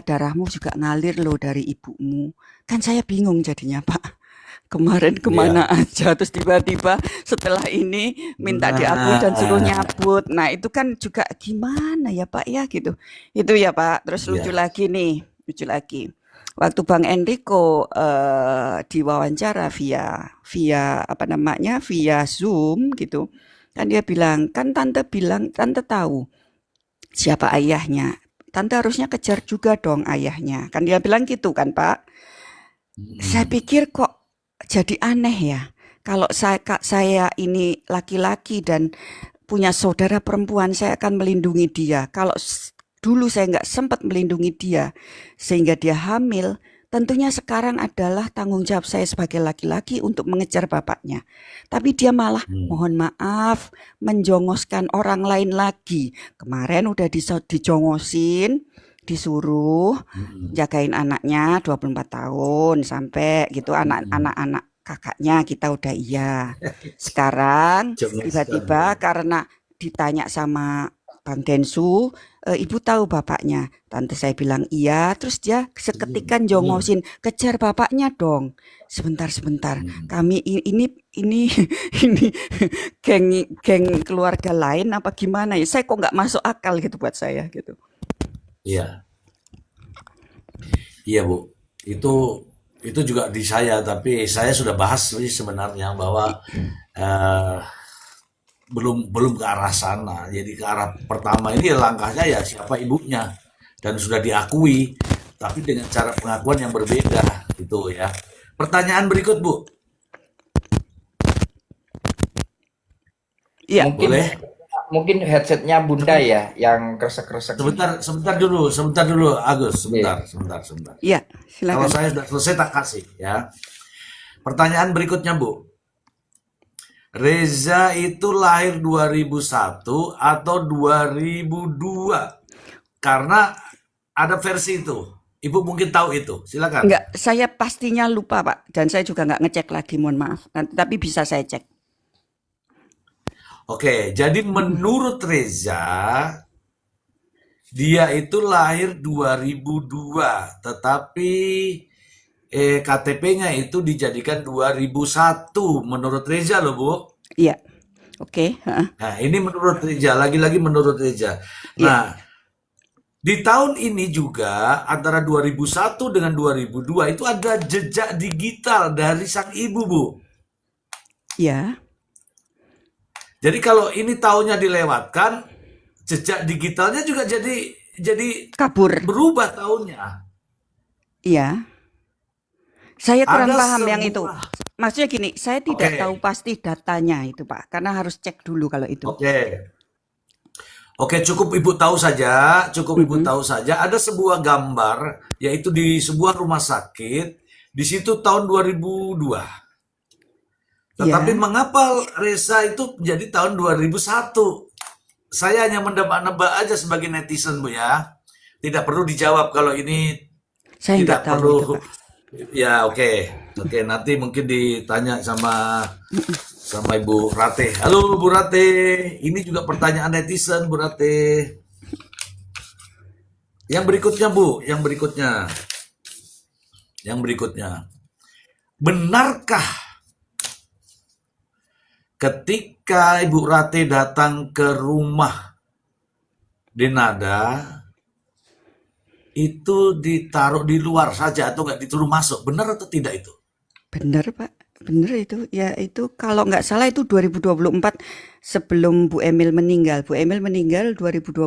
darahmu juga ngalir loh dari ibumu. Kan saya bingung jadinya Pak. Kemarin kemana Iya. aja, terus tiba-tiba setelah ini minta diakui dan suruh Nah, nyabut. Nah itu kan juga gimana ya Pak ya gitu. Itu ya Pak, terus lucu iya. lagi nih, lucu lagi. Waktu Bang Enrico diwawancara via Zoom gitu, kan dia bilang, kan tante tahu siapa ayahnya. Tante harusnya kejar juga dong ayahnya. Kan dia bilang gitu kan Pak. Saya Hmm. pikir kok jadi aneh ya. Kalau saya ini laki-laki dan punya saudara perempuan, saya akan melindungi dia. Kalau dulu saya nggak sempat melindungi dia sehingga dia hamil, tentunya sekarang adalah tanggung jawab saya sebagai laki-laki untuk mengejar bapaknya. Tapi dia malah, Hmm. mohon maaf, menjongoskan orang lain lagi. Kemarin udah dijongosin, disuruh Hmm. jagain anaknya 24 tahun sampai gitu, Hmm. anak-anak kakaknya kita udah iya. Sekarang Jelaskan ya. tiba-tiba karena ditanya sama Bang Densu, ibu tahu bapaknya. Tante saya bilang iya, terus dia seketika Hmm. jongosin, kejar bapaknya dong. Sebentar, Hmm. kami ini ini geng keluarga lain apa gimana ya? Saya kok nggak masuk akal gitu buat saya gitu. Iya, iya Bu. Itu juga di saya, tapi saya sudah bahas sih sebenarnya bahwa eh, belum belum ke arah sana. Jadi ke arah pertama ini langkahnya ya siapa ibunya dan sudah diakui, tapi dengan cara pengakuan yang berbeda gitu ya. Pertanyaan berikut Bu, Iya, Mungkin boleh? mungkin headsetnya Bunda ya yang kresek-kresek ini. Sebentar dulu Agus, Oke. sebentar. iya, Kalau silakan. saya sudah selesai tak kasih ya. Pertanyaan berikutnya Bu, Reza itu lahir 2001 atau 2002? Karena ada versi itu. Ibu mungkin tahu itu. Silakan. Enggak, saya pastinya lupa Pak, dan saya juga nggak ngecek lagi, mohon maaf. Tapi bisa saya cek. Oke, jadi menurut Reza, dia itu lahir 2002, tetapi KTP-nya itu dijadikan 2001 menurut Reza loh, Bu. Iya, oke. Heeh. Nah, ini menurut Reza, lagi-lagi menurut Reza. Iya, Nah, di tahun ini juga antara 2001 dengan 2002 itu ada jejak digital dari sang ibu, Bu. iya. Jadi kalau ini tahunnya dilewatkan, jejak digitalnya juga jadi Kabur. berubah tahunnya. Iya. Saya kurang Ada paham yang itu. sebuah. Maksudnya gini, saya tidak Oke, tahu pasti datanya itu Pak, karena harus cek dulu kalau itu. oke. Oke, cukup Ibu tahu saja, Mm-mm. Ada sebuah gambar yaitu di sebuah rumah sakit di situ tahun 2002. Tetapi Iya, mengapa Reza itu menjadi tahun 2001? Saya hanya menebak-nebak aja sebagai netizen, Bu ya. Tidak perlu dijawab kalau ini saya nggak tidak tahu itu perlu. Pak. Ya, oke. Oke, nanti mungkin ditanya sama Ibu Rate. Halo Bu Rate, ini juga pertanyaan netizen Bu Rate. Yang berikutnya Bu, yang berikutnya. Benarkah ketika Ibu Rate datang ke rumah Denada itu ditaruh di luar saja atau nggak disuruh masuk? Benar atau tidak itu? Bener Pak, bener itu. Ya itu kalau nggak salah itu 2024 sebelum Bu Emil meninggal. Bu Emil meninggal 2025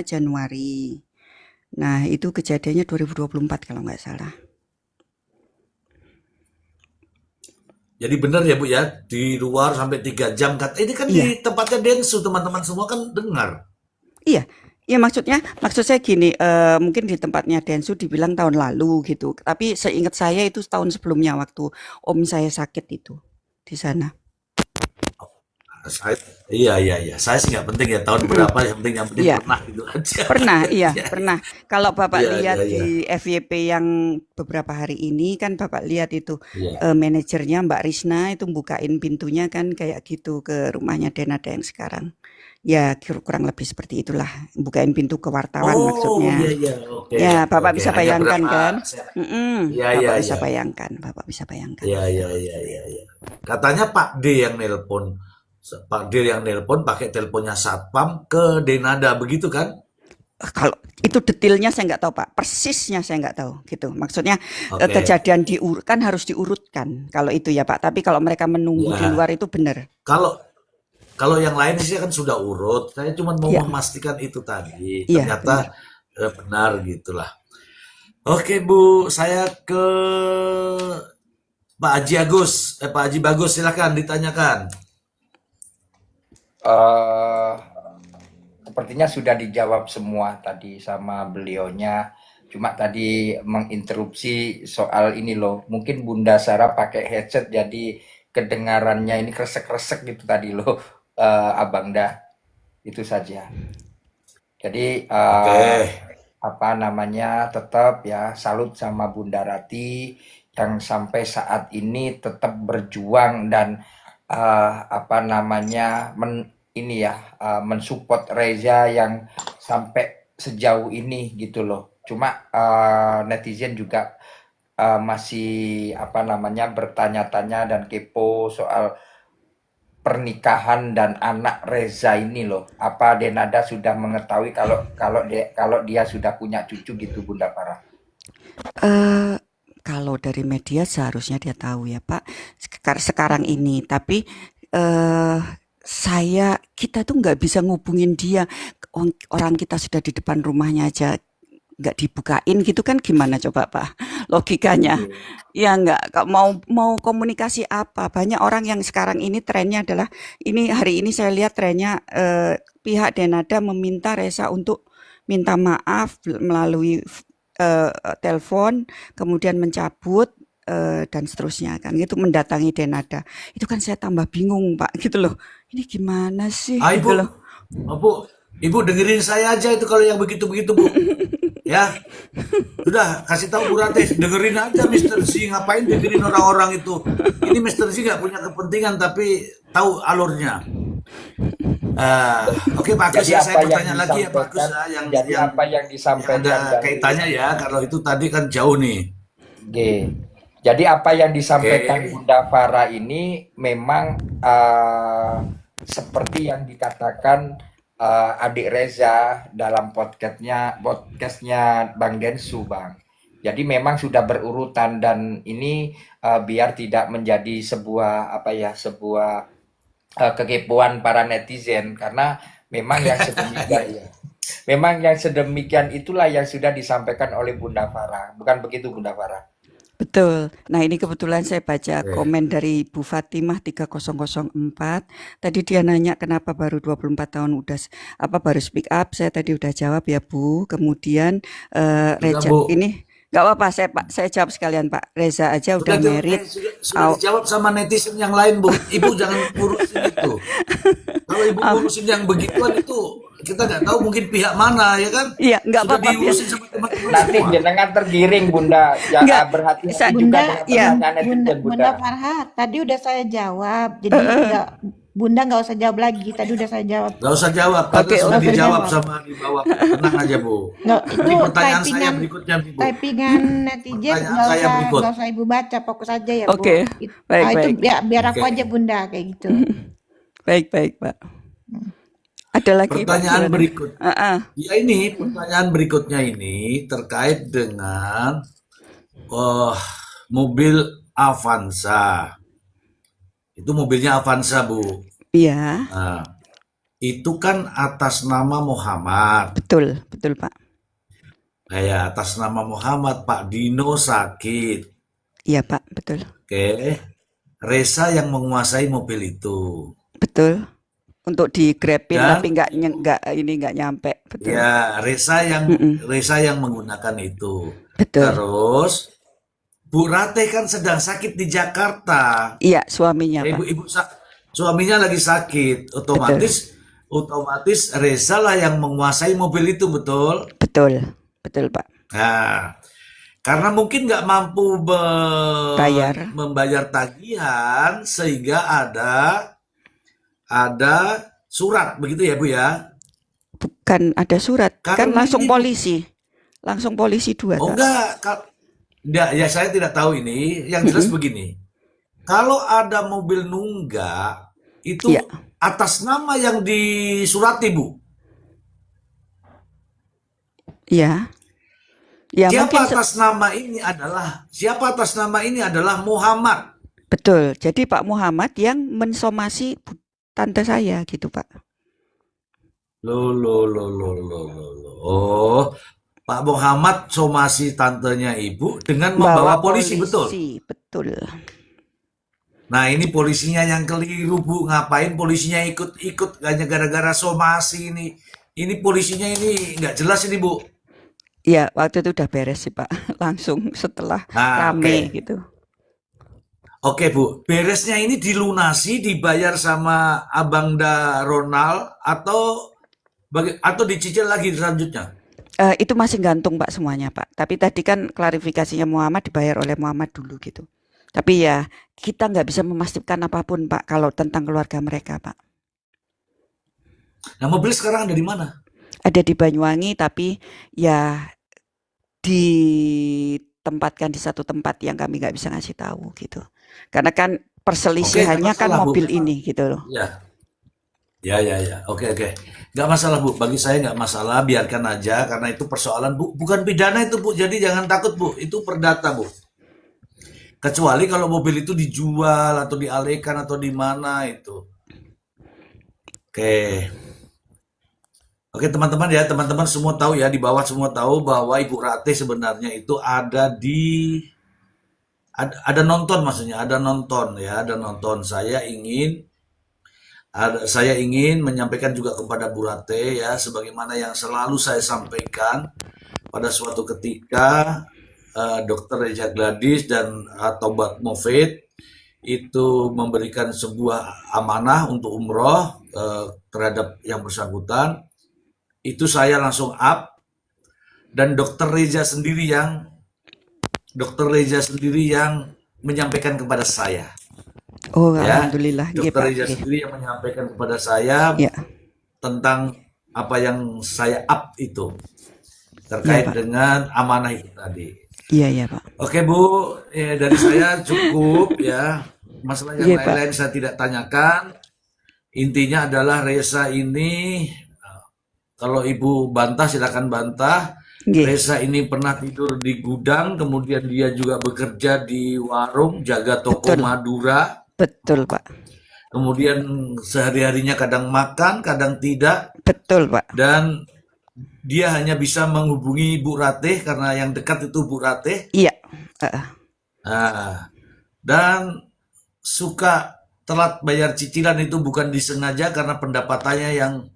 Januari. Nah itu kejadiannya 2024 kalau nggak salah. Jadi benar ya Bu ya, di luar sampai 3 jam. Ini kan Iya, di tempatnya Densu, teman-teman semua kan dengar. iya. Iya maksud saya gini, mungkin di tempatnya Densu dibilang tahun lalu gitu, tapi seingat saya itu tahun sebelumnya waktu om saya sakit itu di sana. Saya, iya. Saya sih nggak penting ya tahun Mm-mm. berapa, yang penting Iya, pernah gitu aja. iya, Iya, pernah. Kalau Bapak lihat iya. di FYP yang beberapa hari ini kan Bapak lihat itu Iya. manajernya Mbak Risna itu bukain pintunya kan kayak gitu ke rumahnya Denada yang sekarang. Ya kurang lebih seperti itulah, bukain pintu ke wartawan Oh, maksudnya. iya. Oke, Ya, Bapak oke. bisa Hanya bayangkan berapa? kan? Iya, Bapak bisa iya. bayangkan, Bapak bisa bayangkan. Iya. Katanya Pak D yang nelpon. Pak D yang nelpon pakai teleponnya Satpam ke Denada, begitu kan? Kalau itu detailnya saya nggak tahu Pak, persisnya saya nggak tahu gitu. Maksudnya Oke. kejadian kan harus diurutkan kalau itu ya Pak. Tapi kalau mereka menunggu di Ya, luar itu benar. kalau kalau yang lain sih kan sudah urut. Saya cuma mau Iya, memastikan itu tadi. iya benar. Ternyata benar gitulah. Oke Bu, saya ke Pak Haji Agus. Pak Haji Bagus, silakan ditanyakan. eh Sepertinya sudah dijawab semua tadi sama beliaunya. Cuma tadi menginterupsi soal ini loh. Mungkin Bunda Sarah pakai headset jadi kedengarannya ini kresek-kresek gitu tadi loh, Abang Dah. Itu saja. Jadi Oke. apa namanya, tetap ya salut sama Bunda Rati yang sampai saat ini tetap berjuang dan apa namanya ini ya, mensupport Reza yang sampai sejauh ini gitu loh. Cuma netizen juga masih apa namanya bertanya-tanya dan kepo soal pernikahan dan anak Reza ini loh. Apa Denada sudah mengetahui kalau dia sudah punya cucu gitu, Bunda Farah? Eh kalau dari media seharusnya dia tahu ya Pak sekarang ini. Tapi eh kita tuh nggak bisa ngubungin dia. Orang kita sudah di depan rumahnya aja nggak dibukain gitu kan gimana coba Pak logikanya? Iya. Ya nggak mau komunikasi apa? Banyak orang yang sekarang ini trennya adalah ini hari ini saya lihat trennya pihak Denada meminta Reza untuk minta maaf melalui telepon, kemudian mencabut dan seterusnya kan gitu mendatangi Denada. Itu kan saya tambah bingung Pak gitu loh. Ini gimana sih Ibu, gitu loh. Ibu dengerin saya aja itu kalau yang begitu-begitu Bu. Ya, sudah kasih tahu Bu Rate, dengerin aja Mister Z, ngapain dengerin orang-orang itu. Ini Mister Z nggak punya kepentingan tapi tahu alurnya. Oke Pak Agus Jadi ya, saya apa yang bertanya lagi ya Pak Agus disampaikan, ya, jadi yang apa yang disampaikan ada dari kaitannya ya, kalau itu tadi kan jauh nih. G. Jadi apa yang disampaikan Oke, Bunda Farah ini memang seperti yang dikatakan adik Reza dalam podcastnya Bang Densu, Bang. Jadi memang sudah berurutan dan ini biar tidak menjadi sebuah apa ya, sebuah kekepoan para netizen karena memang yang sedemikian memang yang sedemikian itulah yang sudah disampaikan oleh Bunda Farah. Bukan begitu Bunda Farah? Betul. Nah, ini kebetulan saya baca oke. komen dari Bu Fatimah 3004. Tadi dia nanya kenapa baru 24 tahun baru speak up. Saya tadi udah jawab ya, Bu. Kemudian Sudah Reza Bu, ini nggak apa-apa saya jawab sekalian, Pak. Reza aja sudah udah merit. sudah dijawab sama netizen yang lain Bu. Ibu jangan urusin itu. Kalau Ibu ngurusin yang begituan itu kita nggak tahu mungkin pihak mana ya kan? Iya, nggak Sudah apa-apa biar diurusin sama teman-teman Nanti semua. jenengan tergiring Bunda. Ya, nggak berhati-hati juga Bunda, dengan ya. pertanyaan netizen Bunda. Bunda Farhat, tadi udah saya jawab. Jadi nggak, Bunda nggak usah jawab lagi. Tadi udah saya jawab. Nggak usah jawab, karena Oke, sudah Nggak usah dijawab jawab. sama di bawah. Tenang aja Bu. Nggak, itu Ini pertanyaan saya typingan berikutnya nih Bu. typingan netizen Pertanyaan saya berikut. nggak usah ibu baca, fokus aja ya Bu. Oke, baik Itu baik. biar aku Oke. aja Bunda kayak gitu. Baik baik, Pak. Ada lagi, Pak, Pertanyaan gimana? berikut. Heeh. Ya ini pertanyaan berikutnya ini terkait dengan mobil Avanza. Itu mobilnya Avanza Bu. Iya, Nah, itu kan atas nama Muhammad. betul Pak. Nah, ya, atas nama Muhammad Pak Dino sakit. Iya, Pak, betul. Oke. Reza yang menguasai mobil itu. Betul. Untuk di-grabin tapi Dan nggak nyampe. Betul. ya Mm-mm. Reza yang menggunakan itu. Betul. Terus Bu Ratih kan sedang sakit di Jakarta. Iya, suaminya, Pak. Suaminya lagi sakit. Betul. Otomatis Reza lah yang menguasai mobil itu, betul? Betul. Betul, Pak. Nah, karena mungkin nggak mampu Bayar. membayar tagihan sehingga ada surat begitu ya Bu ya. Bukan ada surat. Kan Karena langsung ini polisi. Langsung polisi 2, oh Kak. enggak, ya saya tidak tahu ini. Yang jelas Mm-mm. begini. Kalau ada mobil nunggak itu Iya. atas nama yang disurati Bu. Iya. Ya mungkin Siapa atas nama ini adalah Muhammad. betul. Jadi Pak Muhammad yang mensomasi tante saya gitu, Pak. Loh. Oh, Pak Muhammad somasi tantenya Ibu dengan membawa polisi, betul? Betul. Nah, ini polisinya yang keliru, Bu. Ngapain polisinya ikut-ikut hanya gara-gara somasi ini? Ini polisinya ini nggak jelas ini, Bu. Ya, waktu itu udah beres sih, Pak. Langsung setelah Nah, rame gitu. Oke, Bu. Beresnya ini dilunasi, dibayar sama Abangda Ronald atau dicicil lagi selanjutnya? Itu masih gantung, Pak, semuanya, Pak. Tapi tadi kan klarifikasinya Muhammad dibayar oleh Muhammad dulu gitu. Tapi ya kita nggak bisa memastikan apapun, Pak, kalau tentang keluarga mereka, Pak. Nah, mobil sekarang ada di mana? Ada di Banyuwangi, tapi ya ditempatkan di satu tempat yang kami nggak bisa ngasih tahu gitu. Karena kan perselisihannya nggak kan masalah, Bu. mobil ini gitu loh. Ya. Oke. Nggak masalah, Bu. Bagi saya nggak masalah, biarkan aja. Karena itu persoalan, Bu. Bukan pidana itu, Bu. Jadi jangan takut, Bu. Itu perdata, Bu. Kecuali kalau mobil itu dijual atau dialihkan atau di mana itu. Oke. Oke, teman-teman ya. Teman-teman semua tahu ya. Di bawah semua tahu bahwa Ibu Ratih sebenarnya itu ada nonton maksudnya. Ada nonton ya. Ada nonton. Saya ingin menyampaikan juga kepada Bu Ratih ya, sebagaimana yang selalu saya sampaikan pada suatu ketika Dr. Reza Gladys dan Tobat Mofid itu memberikan sebuah amanah untuk umroh terhadap yang bersangkutan, itu saya langsung up dan Dr. Reza sendiri yang menyampaikan kepada saya. Oh, Ya, alhamdulillah. Nggih, Dr. Pak. Reza Nggih. sendiri yang menyampaikan kepada saya Ya, tentang apa yang saya up itu iya, terkait Pak. dengan amanah itu tadi. Iya, Pak. Oke, Bu, dari saya cukup ya. Masalah yang Iya, Pak. lain-lain saya tidak tanyakan. Intinya adalah Reza ini, kalau Ibu bantah silakan bantah. Nggih. Reza ini pernah tidur di gudang, kemudian dia juga bekerja di warung, jaga toko Betul. Madura. Betul, Pak. Kemudian sehari-harinya kadang makan, kadang tidak. Betul, Pak. Dan dia hanya bisa menghubungi Bu Ratih karena yang dekat itu Bu Ratih. Iya. Nah, dan suka telat bayar cicilan itu bukan disengaja karena pendapatannya yang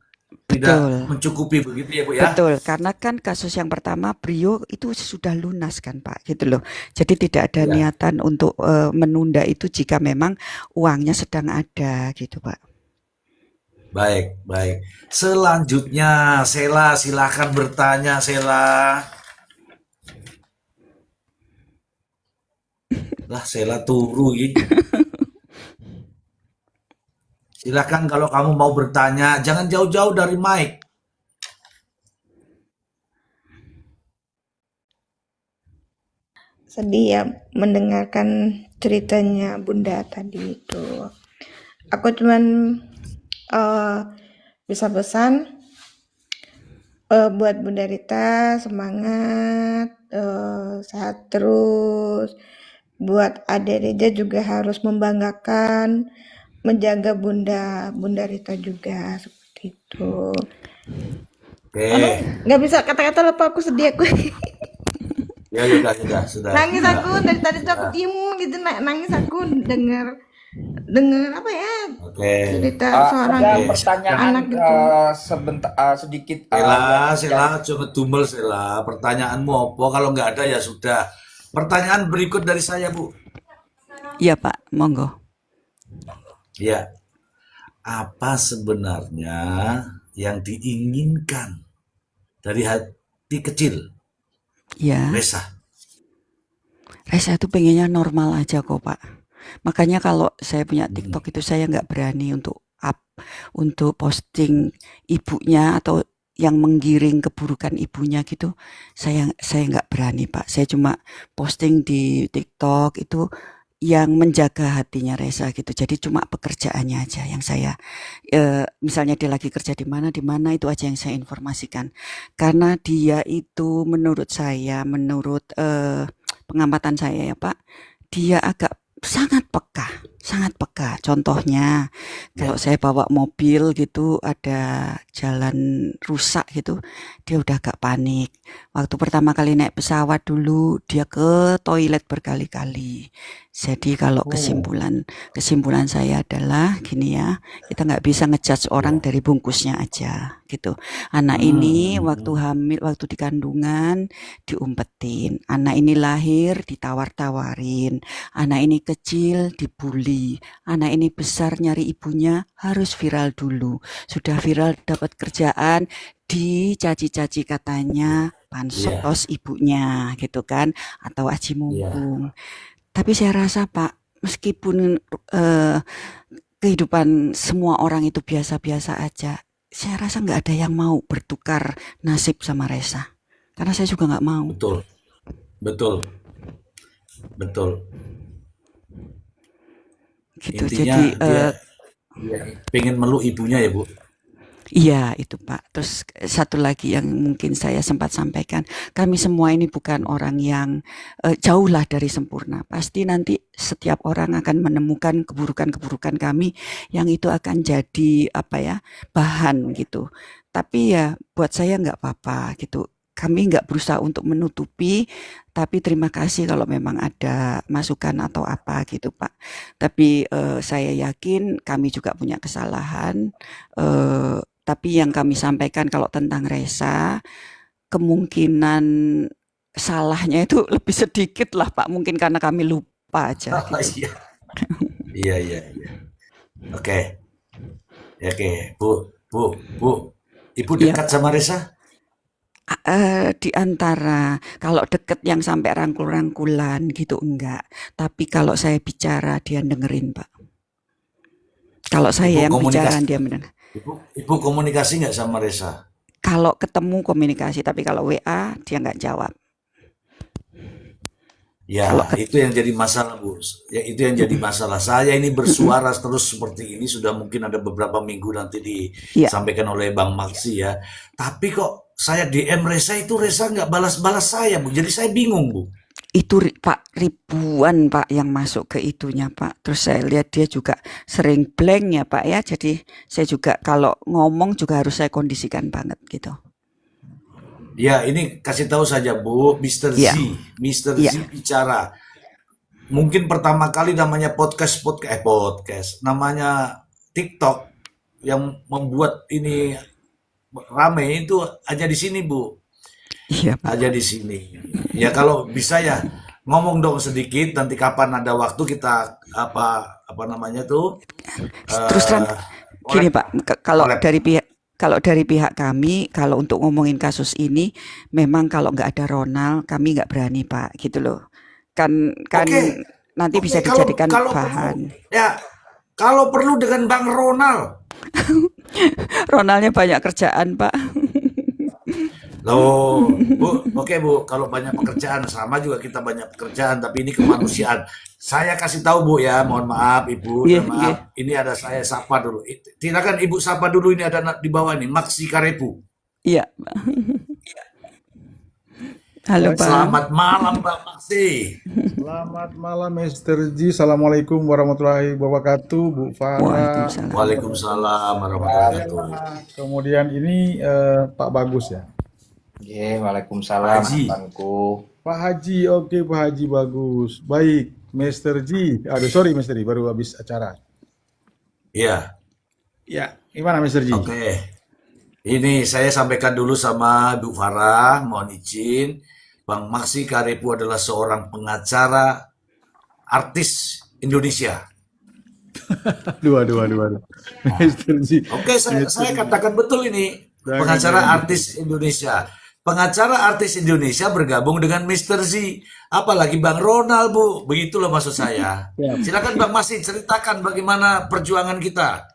tidak Betul. mencukupi, begitu ya Bu ya? Betul, karena kan kasus yang pertama beliau itu sudah lunas kan Pak, gitu loh. Jadi tidak ada Ya. niatan untuk menunda itu jika memang uangnya sedang ada gitu Pak. Baik. Selanjutnya, Sela, silakan bertanya, Sela. Lah, Sela turu gitu. Silakan kalau kamu mau bertanya, jangan jauh-jauh dari mic. Sedih ya mendengarkan ceritanya Bunda tadi itu. Aku cuman bisa pesan buat Bunda Rita semangat, sehat terus. Buat Ade Reza juga harus membanggakan, menjaga Bunda Rita juga seperti itu. Oke. Nggak bisa kata-kata lupa, aku sedih aku. Ya sudah. Nangis aku dari tadi tuh aku diem gitu, nangis aku denger Dengar apa ya? Oke. Cerita seorang Ada Oke. pertanyaan anak gitu. sebentar sedikit Sela, jangan dumel Sela. Pertanyaanmu apa? Kalau nggak ada ya sudah. Pertanyaan berikut dari saya, Bu. Iya Pak, monggo. Ya, apa sebenarnya yang diinginkan dari hati kecil Ya, Resa? Resa itu pengennya normal aja kok Pak. Makanya kalau saya punya Hmm. TikTok itu saya nggak berani untuk posting ibunya atau yang menggiring keburukan ibunya gitu. Saya nggak berani Pak. Saya cuma posting di TikTok itu yang menjaga hatinya Resa gitu. Jadi cuma pekerjaannya aja yang saya misalnya dia lagi kerja di mana itu aja yang saya informasikan. Karena dia itu menurut saya, menurut pengamatan saya ya Pak, dia agak sangat peka, sangat peka. Contohnya, Ya. kalau saya bawa mobil gitu, ada jalan rusak gitu, dia udah agak panik. Waktu pertama kali naik pesawat dulu, dia ke toilet berkali-kali. Jadi kalau Oh, kesimpulan saya adalah gini ya, kita nggak bisa ngejudge orang ya. dari bungkusnya aja gitu. Anak ini waktu Hmm. hamil, waktu di kandungan diumpetin. Anak ini lahir ditawar-tawarin. Anak ini kecil dibully. Anak ini besar nyari ibunya harus viral dulu. Sudah viral dapat kerjaan dicaci-caci katanya Iya. pansos ibunya gitu kan, atau aji Iya. mumpung. Tapi saya rasa Pak, meskipun kehidupan semua orang itu biasa-biasa aja, saya rasa nggak ada yang mau bertukar nasib sama Resa. Karena saya juga nggak mau. Betul, betul, betul. Gitu. Intinya Jadi dia pengen meluk ibunya ya, Bu. iya itu Pak. Terus satu lagi yang mungkin saya sempat sampaikan, kami semua ini bukan orang yang jauh lah dari sempurna. Pasti nanti setiap orang akan menemukan keburukan-keburukan kami yang itu akan jadi apa ya, bahan gitu. Tapi ya buat saya nggak apa-apa gitu. Kami nggak berusaha untuk menutupi, tapi terima kasih kalau memang ada masukan atau apa gitu Pak. Tapi saya yakin kami juga punya kesalahan. Tapi yang kami sampaikan kalau tentang Resa, kemungkinan salahnya itu lebih sedikit lah Pak. Mungkin karena kami lupa aja gitu. Iya, iya, iya, iya. Oke, oke, Bu, Ibu Iya dekat Pak. sama Resa? Di antara kalau deket yang sampai rangkul-rangkulan gitu enggak. Tapi kalau saya bicara dia dengerin Pak. Kalau Ibu saya yang bicara komunikasi, dia mendengar. Ibu komunikasi nggak sama Resa? Kalau ketemu komunikasi, tapi kalau WA dia nggak jawab. Kalau Ya, itu yang jadi masalah, Bu. Ya, itu yang jadi masalah. Saya ini bersuara terus seperti ini sudah mungkin ada beberapa minggu nanti ya disampaikan oleh Bang Maksi ya. Tapi kok saya DM Resa itu Resa nggak balas-balas saya, Bu. Jadi saya bingung, Bu. itu Pak ribuan Pak yang masuk ke itunya Pak. Terus saya lihat dia juga sering blank ya Pak ya. Jadi saya juga kalau ngomong juga harus saya kondisikan banget gitu. Ya, ini kasih tahu saja, Bu. Mr. Iya, Z, Mr. iya, Z bicara. Mungkin pertama kali namanya podcast, namanya TikTok yang membuat ini rame itu aja di sini, Bu. iya Pak. Aja di sini. Ya kalau bisa ya ngomong dong sedikit nanti kapan ada waktu kita apa namanya tuh Terus terang eh gini collab, Pak, collab. kalau dari pihak kami, kalau untuk ngomongin kasus ini, memang kalau nggak ada Ronald, kami nggak berani Pak, gitu loh. Kan Oke, nanti oke bisa kalau dijadikan kalau perlu bahan. ya kalau perlu dengan Bang Ronald. Ronaldnya banyak kerjaan Pak. Loh, Bu, oke Bu, kalau banyak pekerjaan sama juga kita banyak pekerjaan, tapi ini kemanusiaan. Saya kasih tahu Bu ya, mohon maaf Ibu, Iya, dan iya, maaf. Ini ada saya sapa dulu. Silakan Ibu sapa dulu ini ada di bawah ini, Maksi Karepu. iya. Halo Pak. Selamat malam Bang Maksi. Selamat malam Mr. G. Assalamualaikum warahmatullahi wabarakatuh, Bu Farah. Waalaikumsalam. Waalaikumsalam warahmatullahi Saya wabarakatuh. kemudian ini Pak Bagus ya. Oke, Pak Waalaikumsalam Haji. abangku. Pak Haji, oke Pak Haji bagus. Baik, Mr. G. Aduh sorry Mr. G, baru habis acara. Iya, Ya, gimana Mr. Ji? oke. Ini saya sampaikan dulu sama Bu Farah, mohon izin. Bang Maksi Karepu adalah seorang pengacara artis Indonesia. Aduh. Mr. Ji, Oke, Mr. saya Ji. katakan betul ini. Pengacara Jangan. artis Indonesia. Pengacara artis Indonesia bergabung dengan Mr. Z. Apalagi Bang Ronald, Bu. Begitulah maksud saya. Ya. Silakan Bang Maksi ceritakan bagaimana perjuangan kita.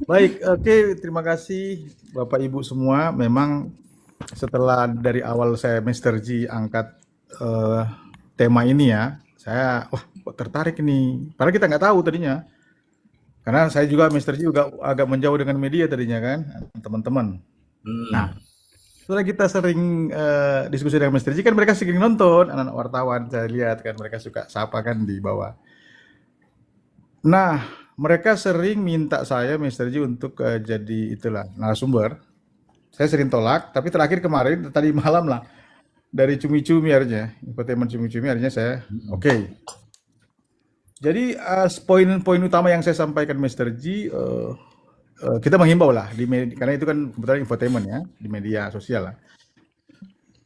Baik, oke, terima kasih Bapak Ibu semua. Memang setelah dari awal saya Mr. Ji angkat eh, tema ini ya, saya kok tertarik nih. Padahal kita nggak tahu tadinya. Karena saya juga Mr. Ji juga agak menjauh dengan media tadinya kan, teman-teman. Nah, Hmm. setelah kita sering diskusi dengan Mr. Ji kan mereka sering nonton, anak-anak wartawan saya lihat kan mereka suka sapa kan di bawah. Nah, mereka sering minta saya Mr. Ji untuk jadi itulah narasumber. Saya sering tolak, tapi terakhir kemarin tadi malam lah dari cumi-cumi akhirnya, infotainment cumi-cumi akhirnya saya oke. Jadi poin-poin utama yang saya sampaikan Mr. Ji, kita menghimbau lah di media, karena itu kan kebetulan infotainment ya di media sosial lah.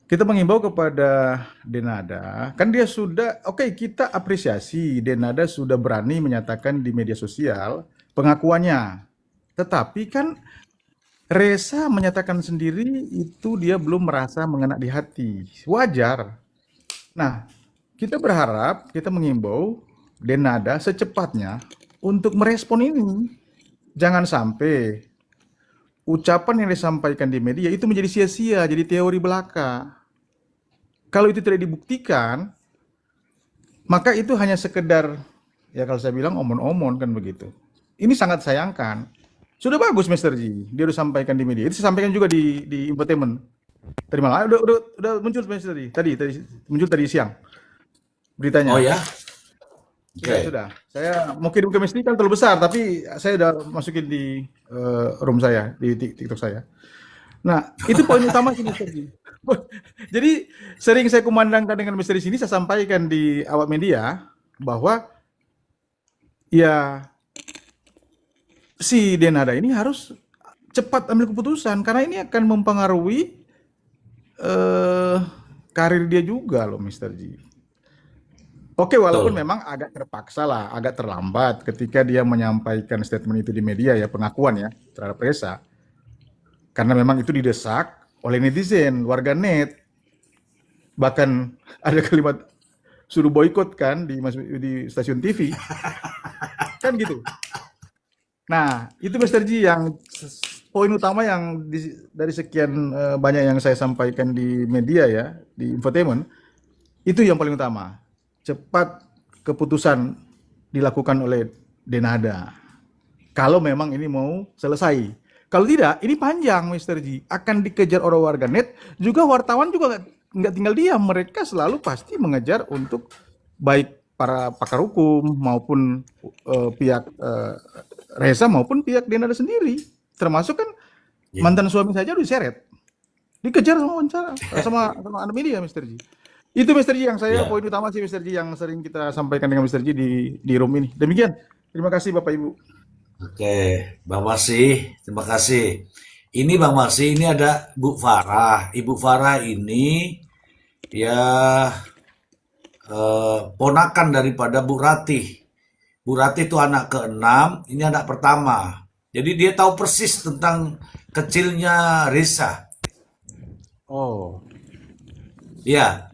Kita menghimbau kepada Denada, kan dia sudah kita apresiasi Denada sudah berani menyatakan di media sosial pengakuannya. Tetapi kan Reza menyatakan sendiri itu dia belum merasa mengena di hati. Wajar. Nah, kita berharap, kita mengimbau Denada secepatnya untuk merespon ini. Jangan sampai ucapan yang disampaikan di media itu menjadi sia-sia, jadi teori belaka. Kalau itu tidak dibuktikan, maka itu hanya sekedar, ya kalau saya bilang omon-omon kan begitu. Ini sangat sayangkan. Sudah bagus Mr. Ji, dia udah sampaikan di media. Itu saya sampaikan juga di infotainment. Tadi malam, udah muncul Mr. Ji. Tadi muncul tadi siang beritanya. Oh ya? Ya Oke. sudah. Saya mungkin chemistry kan terlalu besar, tapi saya udah masukin di room saya, di TikTok saya. Nah, itu poin utama sih Mr. Ji. Jadi sering saya kumandangkan dengan Mr. Ji sini, saya sampaikan di awak media bahwa ya si Denada ini harus cepat ambil keputusan karena ini akan mempengaruhi karir dia juga loh Mr. Ji. Oke, walaupun Betul. memang agak terpaksa lah, agak terlambat ketika dia menyampaikan statement itu di media ya, pengakuan ya terhadap Reza. Karena memang itu didesak oleh netizen, warga net. Bahkan ada kalimat suruh boykot kan di stasiun TV. Kan gitu. Nah, itu Mr. Ji yang poin utama yang dari sekian banyak yang saya sampaikan di media ya, di infotainment, itu yang paling utama. Cepat keputusan dilakukan oleh Denada. Kalau memang ini mau selesai. Kalau tidak, ini panjang Mr. Ji. Akan dikejar oleh warga net, juga wartawan juga nggak tinggal diam. Mereka selalu pasti mengejar untuk baik para pakar hukum maupun pihak Reza maupun pihak Denada sendiri. Termasuk kan Ya. mantan suami saja udah diseret. Dikejar sama wawancara sama anak media Mr. Ji. Itu Mr. Ji yang saya Ya. poin utama sih Mr. Ji yang sering kita sampaikan dengan Mr. Ji di room ini. Demikian. Terima kasih Bapak Ibu. Oke, Bang Maksi, terima kasih. Ini Bang Maksi, ini ada Bu Farah. Ibu Farah ini ya ponakan daripada Bu Ratih. Bu Ratih itu anak ke-6, ini anak pertama. Jadi dia tahu persis tentang kecilnya Reza. Oh, Ya,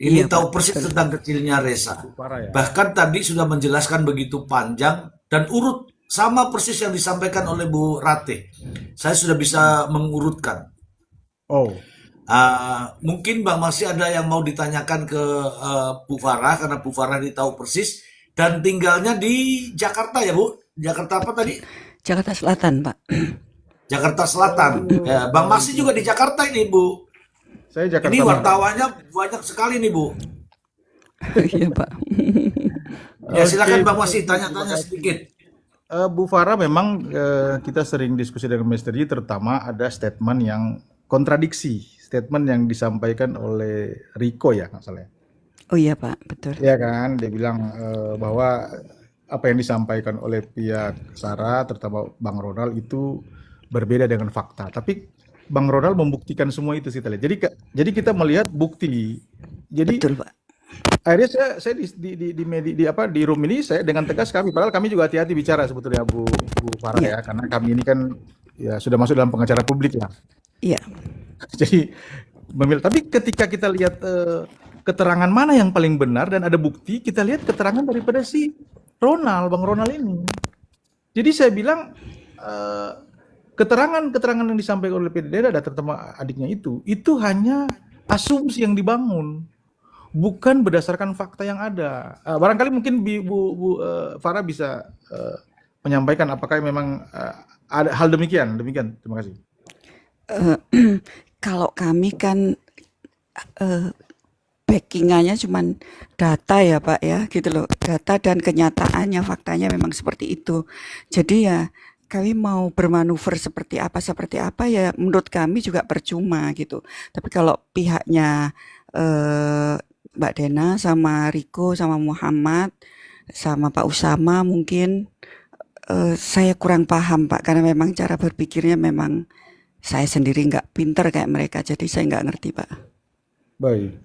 ini Iya, tahu Pak, persis betul. tentang kecilnya Reza. Bu Farah ya. Bahkan tadi sudah menjelaskan begitu panjang dan urut sama persis yang disampaikan oleh Bu Ratih. Saya sudah bisa mengurutkan. Oh, Mungkin Bang Masih ada yang mau ditanyakan ke Bu Farah karena Bu Farah ini tahu persis dan tinggalnya di Jakarta ya Bu? Jakarta apa tadi? Jakarta Selatan, Pak. Jakarta Selatan. Ya, Bang Masih juga di Jakarta ini Bu. saya Jakarta Ini Barat. wartawannya banyak sekali nih Bu. Iya, Pak. Ya silakan Oke, Bang Masih tanya-tanya sedikit. Bu Farah memang kita sering diskusi dengan Mr. Ji, terutama ada statement yang kontradiksi, statement yang disampaikan oleh Riko ya nggak salah. Oh iya, Pak, betul. Ya kan, dia bilang bahwa apa yang disampaikan oleh pihak Sarah, terutama Bang Ronald itu berbeda dengan fakta. Tapi Bang Ronald membuktikan semua itu kita lihat. Jadi kita melihat bukti. Jadi Betul, Pak. akhirnya saya di room ini saya dengan tegas padahal kami juga hati-hati bicara sebetulnya Bu Farah Iya, ya, karena kami ini kan ya sudah masuk dalam pengacara publik ya. iya, Jadi tapi ketika kita lihat keterangan mana yang paling benar dan ada bukti, kita lihat keterangan daripada si Bang Ronald ini. Jadi saya bilang keterangan-keterangan yang disampaikan oleh PDD ada terutama adiknya itu hanya asumsi yang dibangun, bukan berdasarkan fakta yang ada. Barangkali mungkin Bu Farah bisa menyampaikan apakah memang ada hal demikian. Terima kasih. Kalau kami kan backing-nya cuman data ya Pak ya, gitu loh. Data dan kenyataannya, faktanya memang seperti itu. Jadi ya kami mau bermanuver seperti apa ya menurut kami juga percuma gitu. Tapi kalau pihaknya Mbak Dena sama Riko sama Muhammad sama Pak Usama mungkin saya kurang paham Pak, karena memang cara berpikirnya memang saya sendiri nggak pinter kayak mereka, jadi saya nggak ngerti Pak. Baik.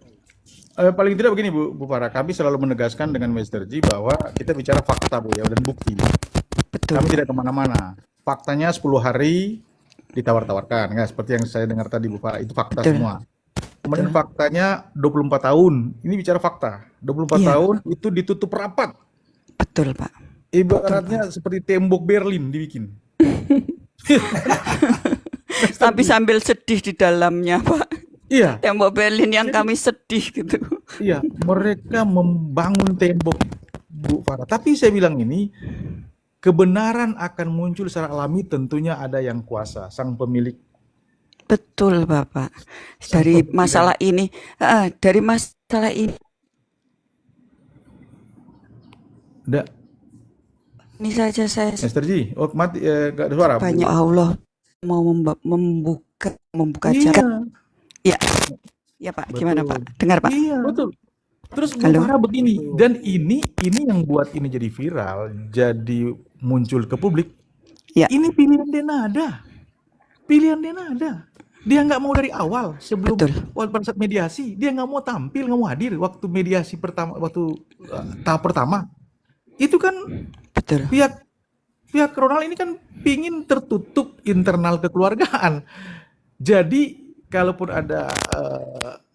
Paling tidak begini Bu Farah, kami selalu menegaskan dengan Mr. G bahwa kita bicara fakta Bu ya, dan bukti. Betul Kami Pak. tidak kemana-mana. Faktanya 10 hari ditawar-tawarkan, ya, seperti yang saya dengar tadi Bu Farah, itu fakta Betul, semua. Kemudian betul. faktanya 24 tahun, ini bicara fakta. 24 Iya, tahun itu ditutup rapat, betul Pak. Betul Pak. ibaratnya seperti tembok Berlin dibikin. Mr. Tapi G. sambil sedih di dalamnya Pak. Iya, Tembok Berlin yang jadi kami sedih gitu. iya, mereka membangun tembok Bu Farah. Tapi saya bilang ini, kebenaran akan muncul secara alami, tentunya ada yang kuasa, sang pemilik Betul Bapak. sang Dari pemilik masalah ini, dari masalah da, ini saja saya Mr. G. Oh, mati, gak ada suara, banyak Bu. Allah mau membuka jalan. Iya, Ya, ya Pak. Gimana Pak? betul. Dengar Pak? Iya, betul. Terus Bu Halo. Farah begini, dan ini yang buat ini jadi viral, jadi muncul ke publik. Ya, Ini pilihan Denada. Dia nggak mau dari awal, sebelum betul, pada saat mediasi, dia nggak mau tampil, nggak mau hadir waktu mediasi pertama, waktu tahap pertama. Itu kan betul. pihak Ronald ini kan pingin tertutup internal kekeluargaan. Jadi kalaupun ada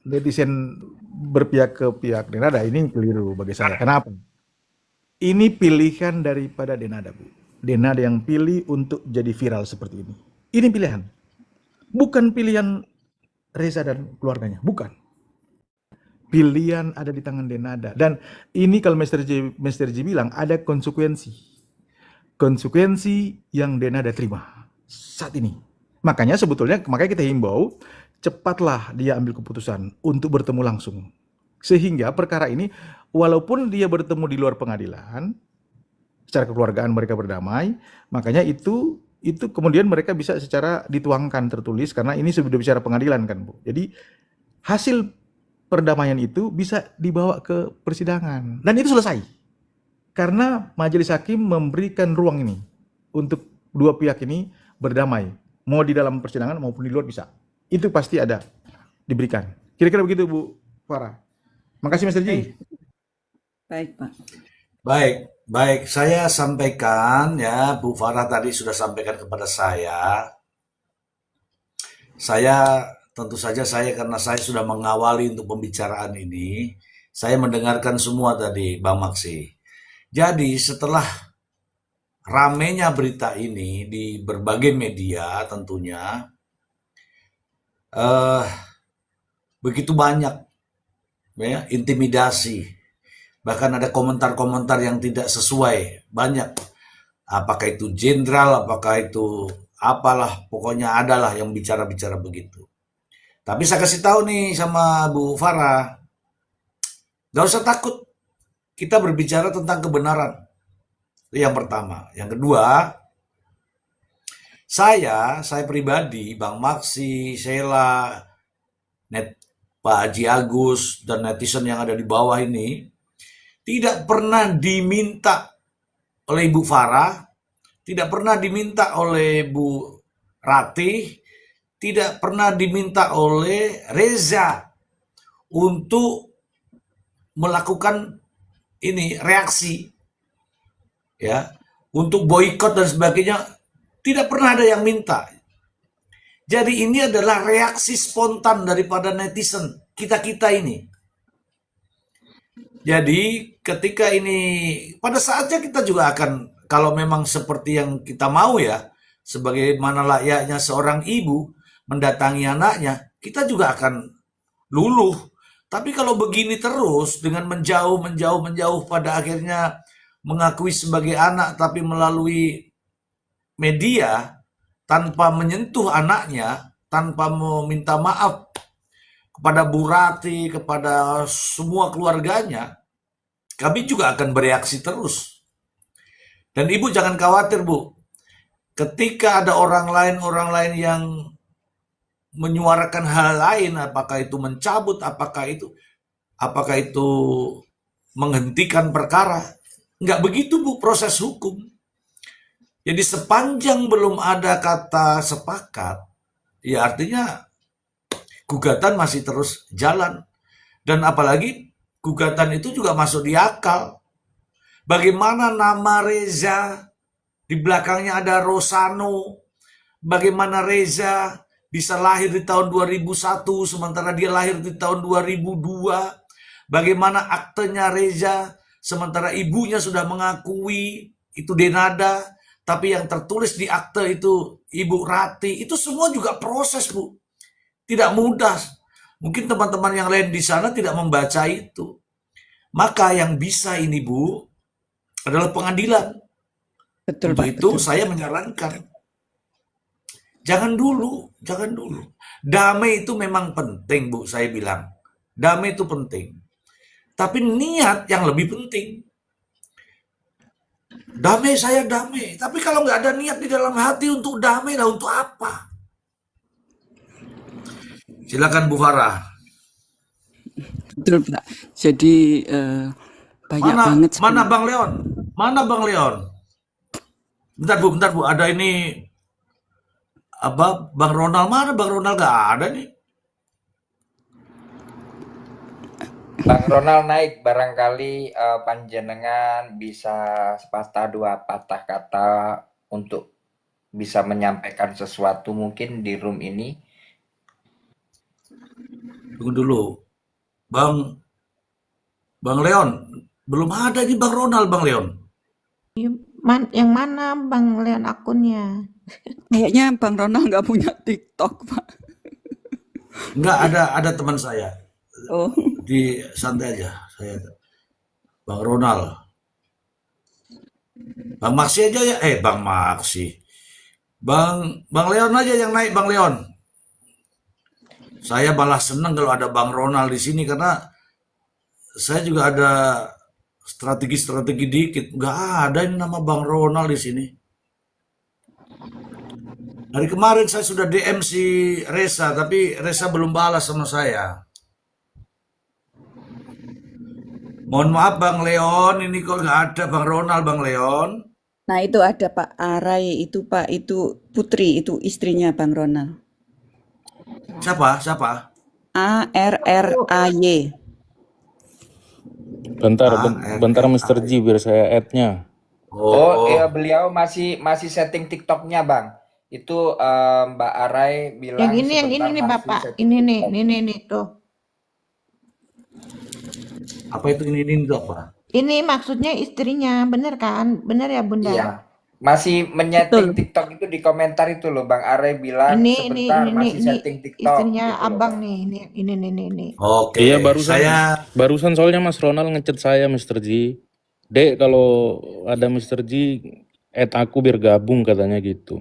netizen berpihak ke pihak Denada, ini keliru bagi saya. Kenapa? Ini pilihan daripada Denada, Bu. Denada yang pilih untuk jadi viral seperti ini. Ini pilihan. Bukan pilihan Reza dan keluarganya. Bukan. Pilihan ada di tangan Denada. Dan ini kalau Mr. G bilang ada konsekuensi. Konsekuensi yang Denada terima saat ini. Makanya kita himbau, cepatlah dia ambil keputusan untuk bertemu langsung. Sehingga perkara ini, walaupun dia bertemu di luar pengadilan, secara kekeluargaan mereka berdamai, makanya itu kemudian mereka bisa secara dituangkan tertulis, karena ini sudah bicara pengadilan kan Bu. Jadi hasil perdamaian itu bisa dibawa ke persidangan, dan itu selesai. Karena majelis hakim memberikan ruang ini untuk dua pihak ini berdamai, mau di dalam persidangan maupun di luar bisa. Itu pasti ada diberikan. Kira-kira begitu Bu Farah. Makasih Mr. G. Baik Pak. Baik, saya sampaikan ya, Bu Farah tadi sudah sampaikan kepada saya. Tentu saja karena saya sudah mengawali untuk pembicaraan ini, saya mendengarkan semua tadi Bang Maksi. Jadi setelah ramenya berita ini di berbagai media tentunya, begitu banyak ya, intimidasi. Bahkan ada komentar-komentar yang tidak sesuai, banyak. Apakah itu jenderal, apakah itu apalah, pokoknya adalah yang bicara-bicara begitu. Tapi saya kasih tahu nih sama Bu Farah, gak usah takut, kita berbicara tentang kebenaran. Itu yang pertama. Yang kedua, saya pribadi, Bang Maksi, Sheila, Pak Haji Agus, dan netizen yang ada di bawah ini, tidak pernah diminta oleh Ibu Farah, tidak pernah diminta oleh Bu Ratih, tidak pernah diminta oleh Reza untuk melakukan ini reaksi, ya, untuk boikot dan sebagainya. Tidak pernah ada yang minta. Jadi ini adalah reaksi spontan daripada netizen kita-kita ini. Jadi ketika ini, pada saatnya kita juga akan, kalau memang seperti yang kita mau ya, sebagaimana layaknya seorang ibu mendatangi anaknya, kita juga akan luluh. Tapi kalau begini terus, dengan menjauh, pada akhirnya mengakui sebagai anak, tapi melalui media, tanpa menyentuh anaknya, tanpa meminta maaf kepada Bu Rati, kepada semua keluarganya, kami juga akan bereaksi terus. Dan Ibu jangan khawatir, Bu. Ketika ada orang lain yang menyuarakan hal lain, apakah itu mencabut, apakah itu menghentikan perkara, nggak begitu, Bu, proses hukum. Jadi sepanjang belum ada kata sepakat, ya artinya gugatan masih terus jalan. Dan apalagi gugatan itu juga masuk di akal. Bagaimana nama Reza, di belakangnya ada Rosano, bagaimana Reza bisa lahir di tahun 2001 sementara dia lahir di tahun 2002, bagaimana aktenya Reza sementara ibunya sudah mengakui itu Denada, tapi yang tertulis di akte itu Ibu Rati. Itu semua juga proses, Bu. Tidak mudah. Mungkin teman-teman yang lain di sana tidak membaca itu. Maka yang bisa ini, Bu, adalah pengadilan. Betul, Untuk Pak. itu Betul. saya menyarankan, jangan dulu. Damai itu memang penting, Bu, saya bilang. Damai itu penting. Tapi niat yang lebih penting. Damai, saya damai. Tapi kalau nggak ada niat di dalam hati untuk damai, lah untuk apa? Silakan Bu Farah. Betul, Pak. Jadi banyak banget Mana sebenarnya. Bang Leon? Mana Bang Leon? Bentar Bu. Ada ini apa? Bang Ronald, mana Bang Ronald? Nggak ada nih. Bang Ronald naik, barangkali panjenengan bisa sepatah dua patah kata untuk bisa menyampaikan sesuatu mungkin di room ini. Tunggu dulu. Bang Leon, belum ada nih Bang Ronald, Bang Leon. Yang mana Bang Leon akunnya? Kayaknya Bang Ronald nggak punya TikTok, Pak. Nggak ada teman saya. Oh, Di santai aja. Saya Bang Ronald. Bang Maksi aja ya. Bang Maksi. Bang Leon aja yang naik, Bang Leon. Saya malah senang kalau ada Bang Ronald di sini karena saya juga ada strategi dikit. Nggak ada ini nama Bang Ronald di sini. Hari kemarin saya sudah DM si Reza, tapi Reza belum balas sama saya. Mohon maaf Bang Leon, ini kok nggak ada Bang Ronald, Bang Leon. nah itu ada Pak Arai itu, Pak, itu Putri, itu istrinya Bang Ronald. Siapa? ARRAY. Bentar Mr. G biar saya add-nya. Oh, iya, beliau masih setting TikToknya, Bang. Itu Mbak Arai bilang Yang ini sebentar nih masih Bapak. setting Ini TikTok. nih tuh. Apa itu ini itu apa? Ini maksudnya istrinya, bener kan? Bener ya Bunda? Iya, masih menyeting Betul. TikTok itu di komentar itu loh, Bang Arai bilang sebentar masih setting TikTok istrinya gitu loh, abang Bang. nih. Ini. Oke, Iya barusan soalnya Mas Ronald ngechat saya Mr. G. Dek kalau ada Mr. G add aku biar gabung katanya gitu.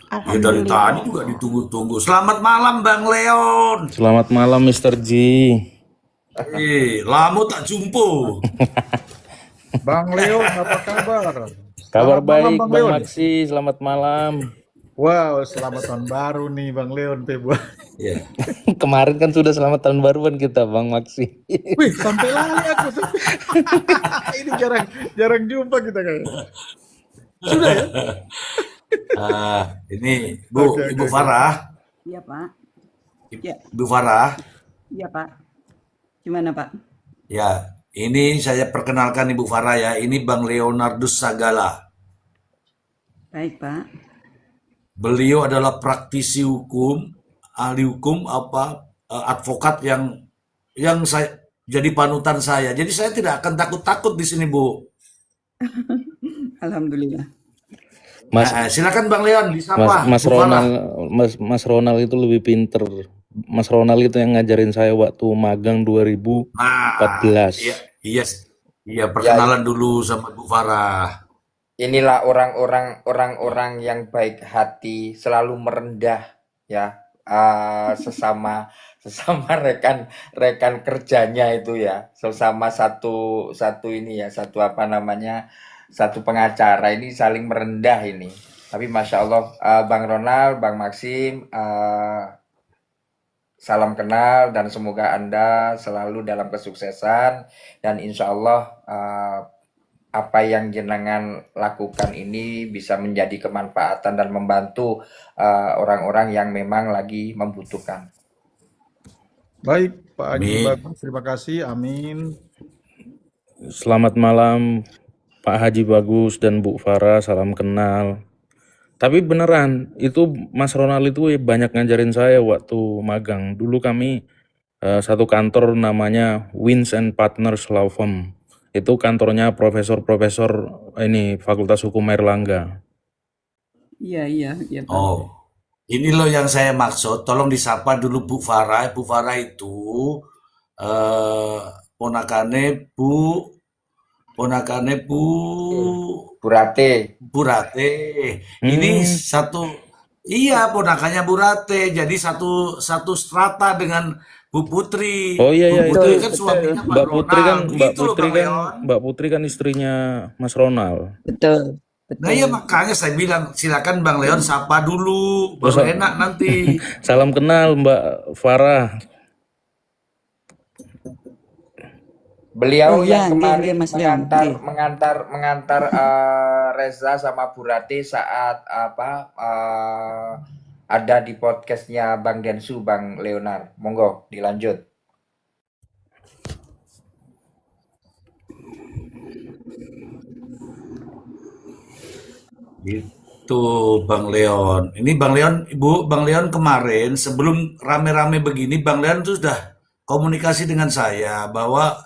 Ya dari tadi juga ditunggu-tunggu. Selamat malam Bang Leon. Selamat malam Mr. G. Lama tak jumpa. Bang Leon, apa kabar? Kabar Selamat malam, baik Bang Bang Leon. Maksi, selamat malam. Wow, selamat tahun baru nih Bang Leon Februari. Ya. Kemarin kan sudah selamat tahun baruan kita, Bang Maksi. Wih, sampai lali aku. Ini jarang jumpa kita kayaknya. Sudah ya? Ini Oke, Ibu oke, oke. Farah, Iya, Pak. Ya, Ibu Farah. iya, Pak. Gimana, Pak? Ya, ini saya perkenalkan Ibu Farah ya. Ini Bang Leonardus Sagala. Baik, Pak. Beliau adalah praktisi hukum, ahli hukum advokat yang saya jadi panutan saya. Jadi saya tidak akan takut-takut di sini, Bu. Alhamdulillah. Mas Silakan Bang Leon disapa Mas Bu Farah. Ronald, Mas Ronald itu lebih pinter. Mas Ronald itu yang ngajarin saya waktu magang 2014. Nah, iya, perkenalan dulu sama Bu Farah. Inilah orang-orang yang baik hati, selalu merendah ya, sesama rekan kerjanya itu ya, sesama satu pengacara ini saling merendah ini. Tapi Masya Allah, Bang Ronald, Bang Maxim, salam kenal dan semoga Anda selalu dalam kesuksesan dan insya Allah apa yang jenengan lakukan ini bisa menjadi kemanfaatan dan membantu orang-orang yang memang lagi membutuhkan. Baik, Pak Haji Amin. Bagus, terima kasih. Amin. Selamat malam Pak Haji Bagus dan Bu Farah, salam kenal. Tapi beneran, itu Mas Ronald itu banyak ngajarin saya waktu magang. Dulu kami satu kantor namanya Wins and Partners Law Firm. Itu kantornya profesor-profesor ini Fakultas Hukum Airlangga. Iya, Pak. Oh, ini loh yang saya maksud. Tolong disapa dulu Bu Farah. Bu Farah itu ponakane Bu Burate, Burate. Ini iya ponakannya Burate. Jadi satu strata dengan Bu Putri. Oh iya, Bu iya, Putri itu kan suaminya Pak Mbak Putri kan Ronald. Begitu loh Bang Leon. Mbak Putri kan istrinya Mas Ronald. Betul. Nah iya makanya saya bilang silakan Bang Leon sapa dulu. Baru Masa- enak nanti. Salam kenal Mbak Farah. beliau Oh iya, yang kemarin nggih, Mas Leon. Nggih. mengantar Reza sama Burati saat ada di podcastnya Bang Densu, Bang Leonard. Monggo dilanjut. Gitu Bang Leon. Ini Bang Leon, Bang Leon kemarin sebelum rame-rame begini, Bang Leon tuh sudah komunikasi dengan saya bahwa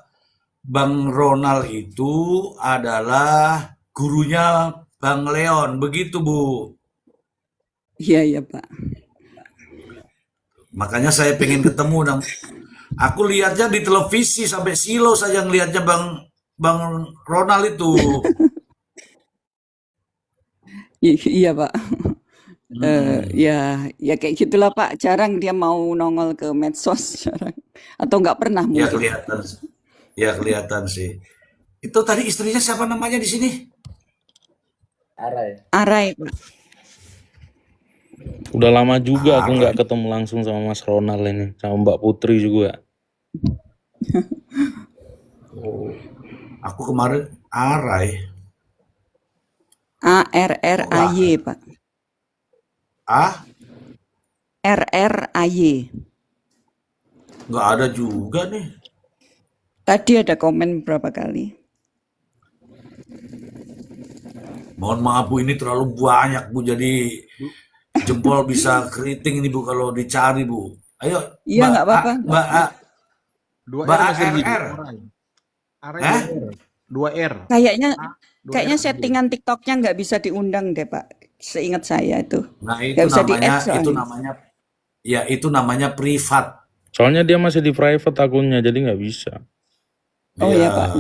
Bang Ronald itu adalah gurunya Bang Leon, begitu Bu. Iya, Pak. Makanya saya pengen ketemu dan aku lihatnya di televisi sampai silo saja ngelihatnya Bang Ronald itu. Iya, Pak. Ya kayak gitulah Pak. Jarang dia mau nongol ke medsos, jarang. Atau nggak pernah Ya mungkin. kelihatan. Ya kelihatan sih. Itu tadi istrinya siapa namanya di sini? Arai, Pak. Udah lama juga aku nggak ketemu langsung sama Mas Ronald ini, sama Mbak Putri juga. Oh, aku kemarin Arai. ARRAY, Pak. RRAY. Nggak ada juga nih. Tadi ada komen berapa kali. Mohon maaf Bu, ini terlalu banyak Bu, jadi jempol bisa keriting ini Bu kalau dicari Bu. Ayo. Iya, nggak apa-apa. Dua Mbak R Mas Derji. ARR. Arai Hah? dua R. Kayaknya Dua R. settingan TikToknya nggak bisa diundang deh Pak. Seingat saya itu. Nah, itu Nggak bisa namanya di-add soalnya. itu namanya privat. Soalnya dia masih di private akunnya, jadi nggak bisa. Oh Ya, ya Pak.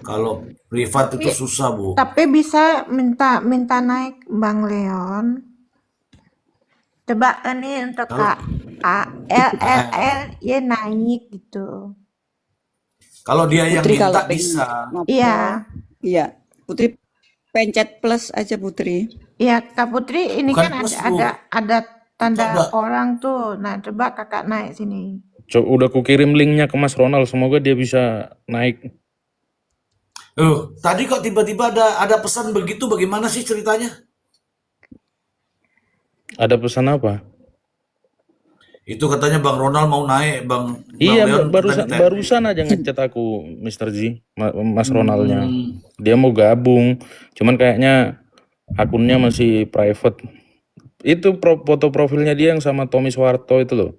kalau privat itu susah Bu. Tapi bisa minta naik Bang Leon. Coba ini untuk LLL ya naik gitu. Kalau dia yang Putri kalau minta pengen bisa. ngobrol. Iya. Iya. Putri pencet plus aja Putri. Iya, Kak Putri ini Bukan kan plus, Bu. ada tanda Coba. orang tuh. Nah, coba kakak naik sini. Udah kukirim linknya ke Mas Ronald, semoga dia bisa naik. Tadi kok tiba-tiba ada pesan begitu, bagaimana sih ceritanya? Ada pesan apa? Itu katanya Bang Ronald mau naik, Bang Iya, Leon barusan katanya. barusan aja ngechat aku Mr. G, Mas Ronaldnya. Hmm, Dia mau gabung, cuman kayaknya akunnya masih private. Itu foto profilnya dia yang sama Tommy Soeharto itu loh.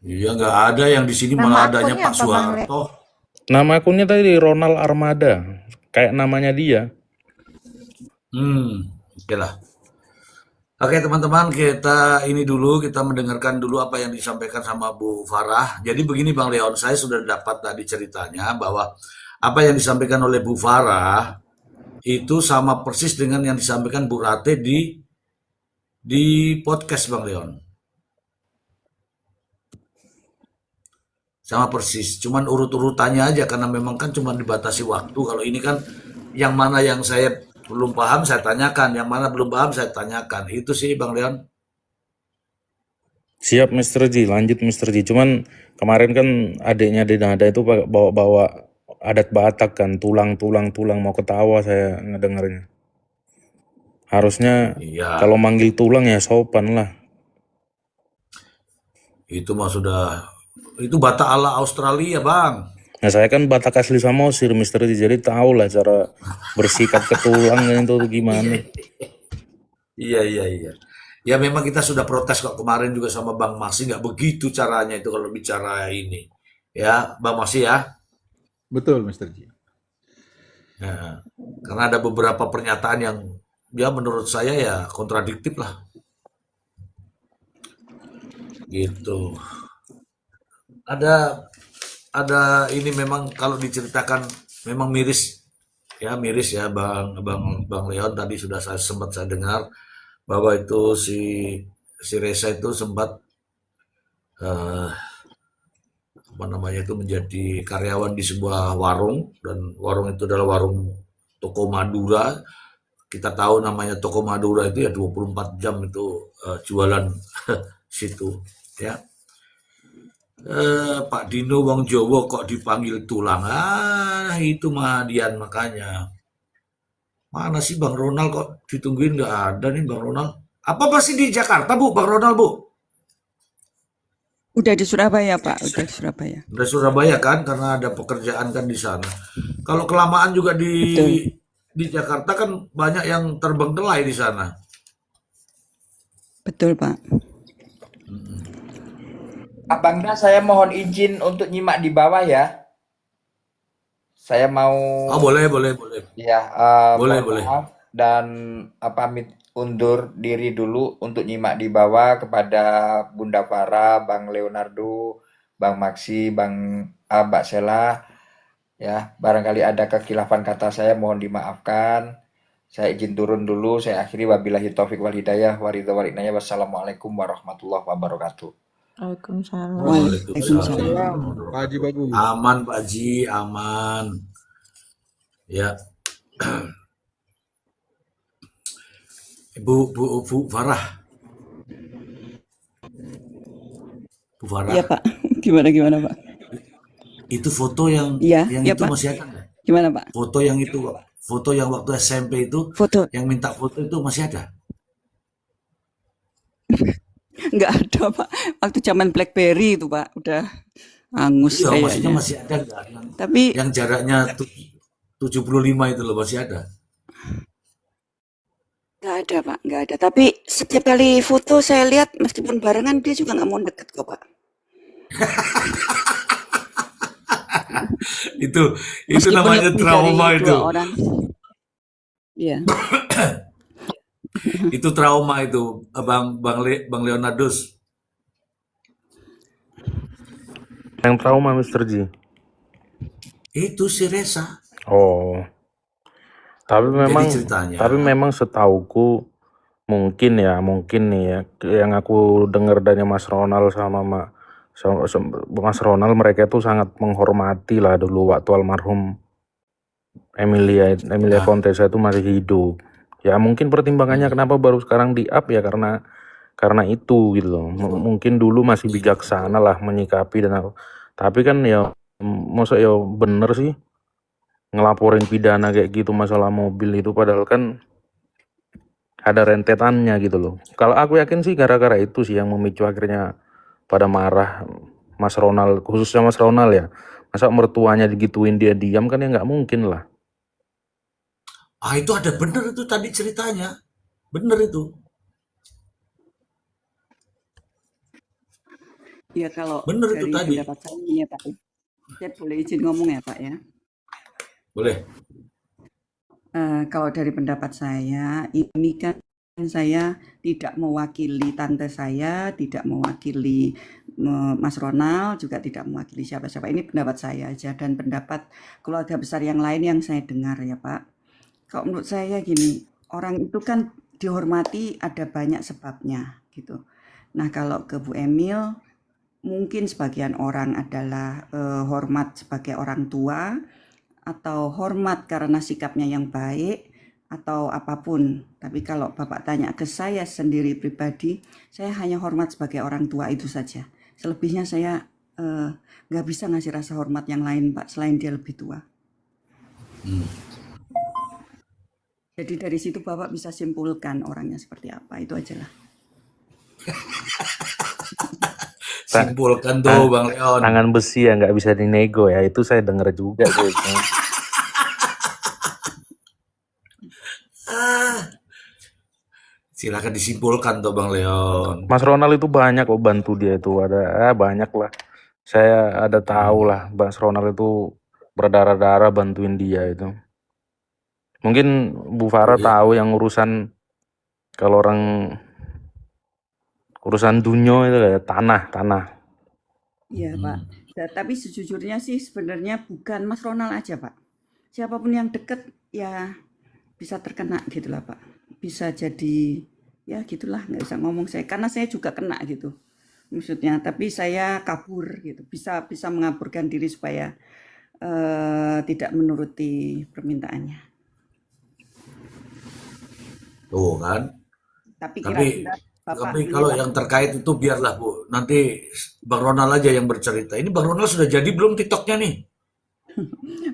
iya nggak ada yang di sini, Nama malah adanya akunnya Pak apa, Bang Le? Soeharto. Nama akunnya tadi Ronald Armada, kayak namanya dia. Oke lah. Oke teman-teman, kita ini dulu, kita mendengarkan dulu apa yang disampaikan sama Bu Farah. Jadi begini Bang Leon, saya sudah dapat tadi ceritanya bahwa apa yang disampaikan oleh Bu Farah itu sama persis dengan yang disampaikan Bu Rate di podcast Bang Leon. Sama persis, cuman urut-urutannya aja karena memang kan cuma dibatasi waktu. Kalau ini kan yang mana yang saya belum paham saya tanyakan, yang mana belum paham saya tanyakan. Itu sih Bang Leon. Siap Mr. G, lanjut Mr. G. Cuman kemarin kan adiknya Denada itu bawa adat Batak kan, tulang mau ketawa saya ngedengarnya. Harusnya Iya, kalau manggil tulang ya sopan lah. itu mah sudah, itu Batak ala Australia Bang. Nah saya kan Batak asli Samosir Mr. G, jadi tahu lah cara bersikap ke tulang itu gimana. Iya. Ya memang kita sudah protes kok kemarin juga sama Bang Masi, nggak begitu caranya itu kalau bicara ini. Ya Bang Masi ya. Betul, Mr. G. Nah, karena ada beberapa pernyataan yang ya menurut saya ya kontradiktif lah. Gitu. Ada ini memang kalau diceritakan memang miris ya Bang Leon tadi sudah sempat saya dengar bahwa itu si Reza itu sempat eh, apa namanya itu menjadi karyawan di sebuah warung, dan warung itu adalah warung toko Madura. Kita tahu namanya toko Madura itu ya 24 jam itu jualan situ ya. Pak Dino wong Jowo kok dipanggil tulang, itu Madian. Makanya mana sih Bang Ronald kok ditungguin, nggak ada nih Bang Ronald. Apa pasti di Jakarta Bu Bang Ronald Bu? Udah di Surabaya, Pak. Udah di Surabaya. Udah Surabaya kan, karena ada pekerjaan kan di sana. Kalau kelamaan juga Betul. di Jakarta kan banyak yang terbengkelai di sana. Betul, Pak. Abangda, saya mohon izin untuk nyimak di bawah ya. Saya mau Oh boleh. ya Boleh, mohon boleh. maaf dan pamit undur diri dulu untuk nyimak di bawah kepada Bunda Farah, Bang Leonardo, Bang Maksi, Mbak Sela. Ya, barangkali ada kekhilafan kata saya mohon dimaafkan. Saya izin turun dulu. Saya akhiri wabillahi taufik wal hidayah waridha walinaya. Wassalamualaikum warahmatullahi wabarakatuh. Waalaikumsalam. Waalaikumsalam. Pak Haji bagus. Aman Pak Haji, aman. Ya. Bu Farah. Bu Farah. Iya, Pak. Gimana, Pak? Itu foto yang Iya, itu Pak. masih ada nggak? Gimana, Pak? Foto yang waktu SMP itu, Foto yang minta foto itu masih ada? nggak ada, Pak. Waktu zaman BlackBerry itu, Pak. Udah angus Iya, maksudnya kayaknya. masih ada nggak? Tapi Yang jaraknya 75 itu loh, masih ada? nggak ada, Pak. Nggak ada. Tapi setiap kali foto saya lihat, meskipun barengan, dia juga nggak mau deket kok, Pak. Itu Meskipun namanya lebih trauma dari itu. 2 orang. Iya. Itu trauma itu, Bang Leonardus. Yang trauma Mr. G. Itu si Reza. Oh, Jadi ceritanya, tapi memang setauku mungkin nih ya yang aku dengar dari Mas Ronald sama Mas Ronald, mereka itu sangat menghormati lah dulu waktu almarhum Emilia nah, Contessa itu masih hidup. Ya mungkin pertimbangannya kenapa baru sekarang di-up ya karena itu gitu loh. Mungkin dulu masih bijaksana lah menyikapi dan tapi kan ya masa ya bener sih ngelaporin pidana kayak gitu masalah mobil itu padahal kan ada rentetannya gitu loh. Kalau aku yakin sih gara-gara itu sih yang memicu akhirnya pada marah Mas Ronald, khususnya Mas Ronald ya. Masa mertuanya digituin dia diam kan ya nggak mungkin lah. Itu ada bener itu tadi ceritanya. Bener itu. Ya kalau Bener itu dari tadi. pendapat saya ini ya Pak, saya boleh izin ngomong ya Pak ya. Boleh. Kalau dari pendapat saya, ini kan saya tidak mewakili tante saya, tidak mewakili Mas Ronald, juga tidak mewakili siapa-siapa. Ini pendapat saya aja dan pendapat keluarga besar yang lain yang saya dengar ya Pak. Kalau menurut saya gini, orang itu kan dihormati ada banyak sebabnya gitu. Nah kalau ke Bu Emil, mungkin sebagian orang adalah hormat sebagai orang tua, atau hormat karena sikapnya yang baik atau apapun. Tapi kalau Bapak tanya ke saya sendiri pribadi, saya hanya hormat sebagai orang tua itu saja. Selebihnya saya nggak bisa ngasih rasa hormat yang lain Pak, selain dia lebih tua. Jadi dari situ Bapak bisa simpulkan orangnya seperti apa, itu aja lah. Simpulkan tuh Bang Leon. Tangan besi ya nggak bisa dinego ya, itu saya denger juga sih. Silakan disimpulkan tuh Bang Leon. Mas Ronald itu banyak kok bantu dia itu, ada banyak lah. Saya ada tahu lah Mas Ronald itu berdarah-darah bantuin dia itu. Mungkin Bu Farah tahu yang urusan kalau orang urusan dunia itu ya tanah. Iya Pak. Ya, tapi sejujurnya sih sebenarnya bukan Mas Ronald aja Pak. Siapapun yang deket ya bisa terkena gitu lah Pak. Bisa jadi ya gitulah, nggak bisa ngomong saya karena saya juga kena gitu maksudnya. Tapi saya kabur gitu. Bisa mengaburkan diri supaya tidak menuruti permintaannya. Tuh kan. Tapi Tapi kira-kira Bapak kalau yang terkait itu biarlah Bu. Nanti Bang Ronald aja yang bercerita. Ini Bang Ronald sudah jadi belum TikToknya nih?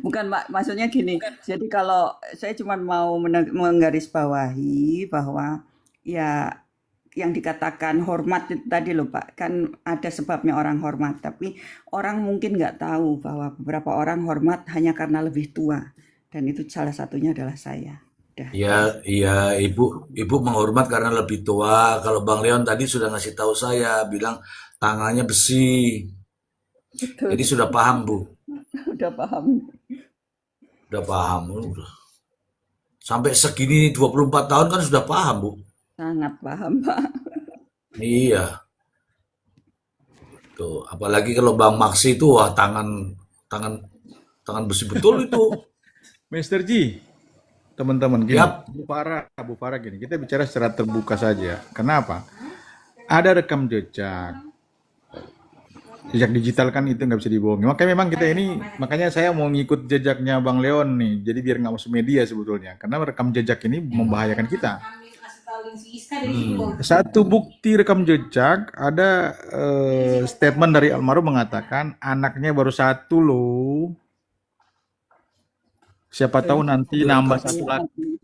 bukan Pak, maksudnya gini. Jadi kalau saya cuma mau menggarisbawahi bahwa ya yang dikatakan hormat itu tadi loh Pak, kan ada sebabnya orang hormat, tapi orang mungkin nggak tahu bahwa beberapa orang hormat hanya karena lebih tua, dan itu salah satunya adalah saya. Udah. Iya, ibu menghormat karena lebih tua. Kalau Bang Leon tadi sudah ngasih tahu saya, bilang tangannya besi. Betul, Jadi sudah paham Bu, udah paham. udah paham. Udah. Sampai segini 24 tahun kan sudah paham Bu. Sangat paham Pak. Iya, tuh. Apalagi kalau Bang Maksi itu wah tangan besi betul itu. Mr. G, teman-teman gini, Yap. Bu Farah gini, kita bicara secara terbuka saja. Kenapa? Ada rekam jejak digital kan itu nggak bisa dibohongi. Makanya memang kita ini, makanya saya mau ngikut jejaknya Bang Leon nih. Jadi biar nggak masuk media sebetulnya. Karena rekam jejak ini membahayakan kita. Satu bukti rekam jejak ada statement dari almarhum mengatakan anaknya baru satu loh. Siapa tahu nanti nambah satu lagi.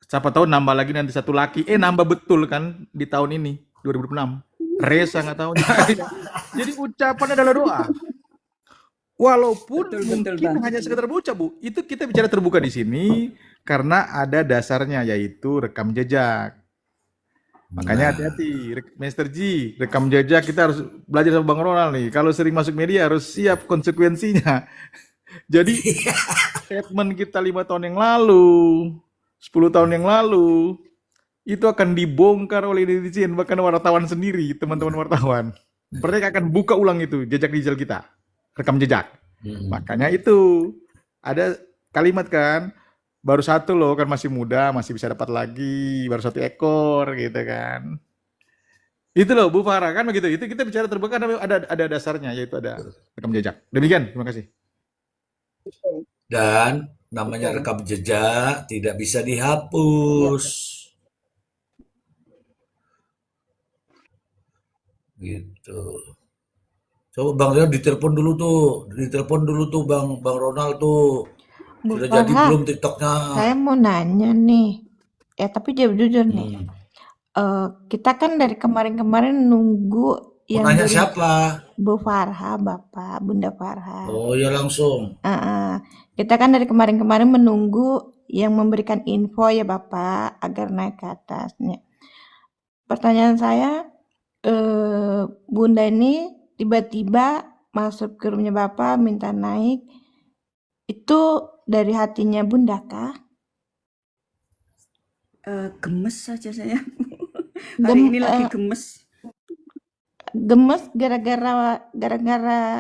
Siapa tahu nambah lagi nanti satu laki. Nambah betul kan di tahun ini 2006. Reza nggak tahu. Jadi ucapan adalah doa. Walaupun Betul, mungkin Bang. hanya sekedar berucap Bu. Itu kita bicara terbuka di sini karena ada dasarnya yaitu rekam jejak. Makanya hati-hati, Mr. G, rekam jejak kita harus belajar sama Bang Ronald nih. Kalau sering masuk media harus siap konsekuensinya. Jadi statement kita 5 tahun yang lalu, 10 tahun yang lalu, itu akan dibongkar oleh netizen, bahkan wartawan sendiri, teman-teman wartawan. Mereka akan buka ulang itu, jejak digital kita, rekam jejak. Makanya itu, ada kalimat kan, baru satu loh, kan masih muda, masih bisa dapat lagi, baru 1 ekor, gitu kan. Itu loh, Bu Farah, kan begitu. Itu kita bicara terbuka, ada dasarnya, yaitu ada rekam jejak. Demikian, terima kasih. Dan Namanya Betul. rekam jejak tidak bisa Iya. dihapus. Gitu. Coba Bang Leon ditelepon dulu tuh Bang Ronald tuh. Bu Sudah jadi Farha, belum TikToknya? saya mau nanya nih. Ya tapi jujur nih. Hmm. Kita kan dari kemarin-kemarin nunggu Mau yang nanya dari siapa? Bu Farha, Bapak, Bunda Farha. Oh ya langsung. Kita kan dari kemarin-kemarin menunggu yang memberikan info ya Bapak agar naik ke atasnya. Pertanyaan saya, Bunda ini tiba-tiba masuk ke rumahnya Bapak minta naik, itu dari hatinya Bunda kah? Gemes saja saya. Hari ini lagi gemes. Gemes gara-gara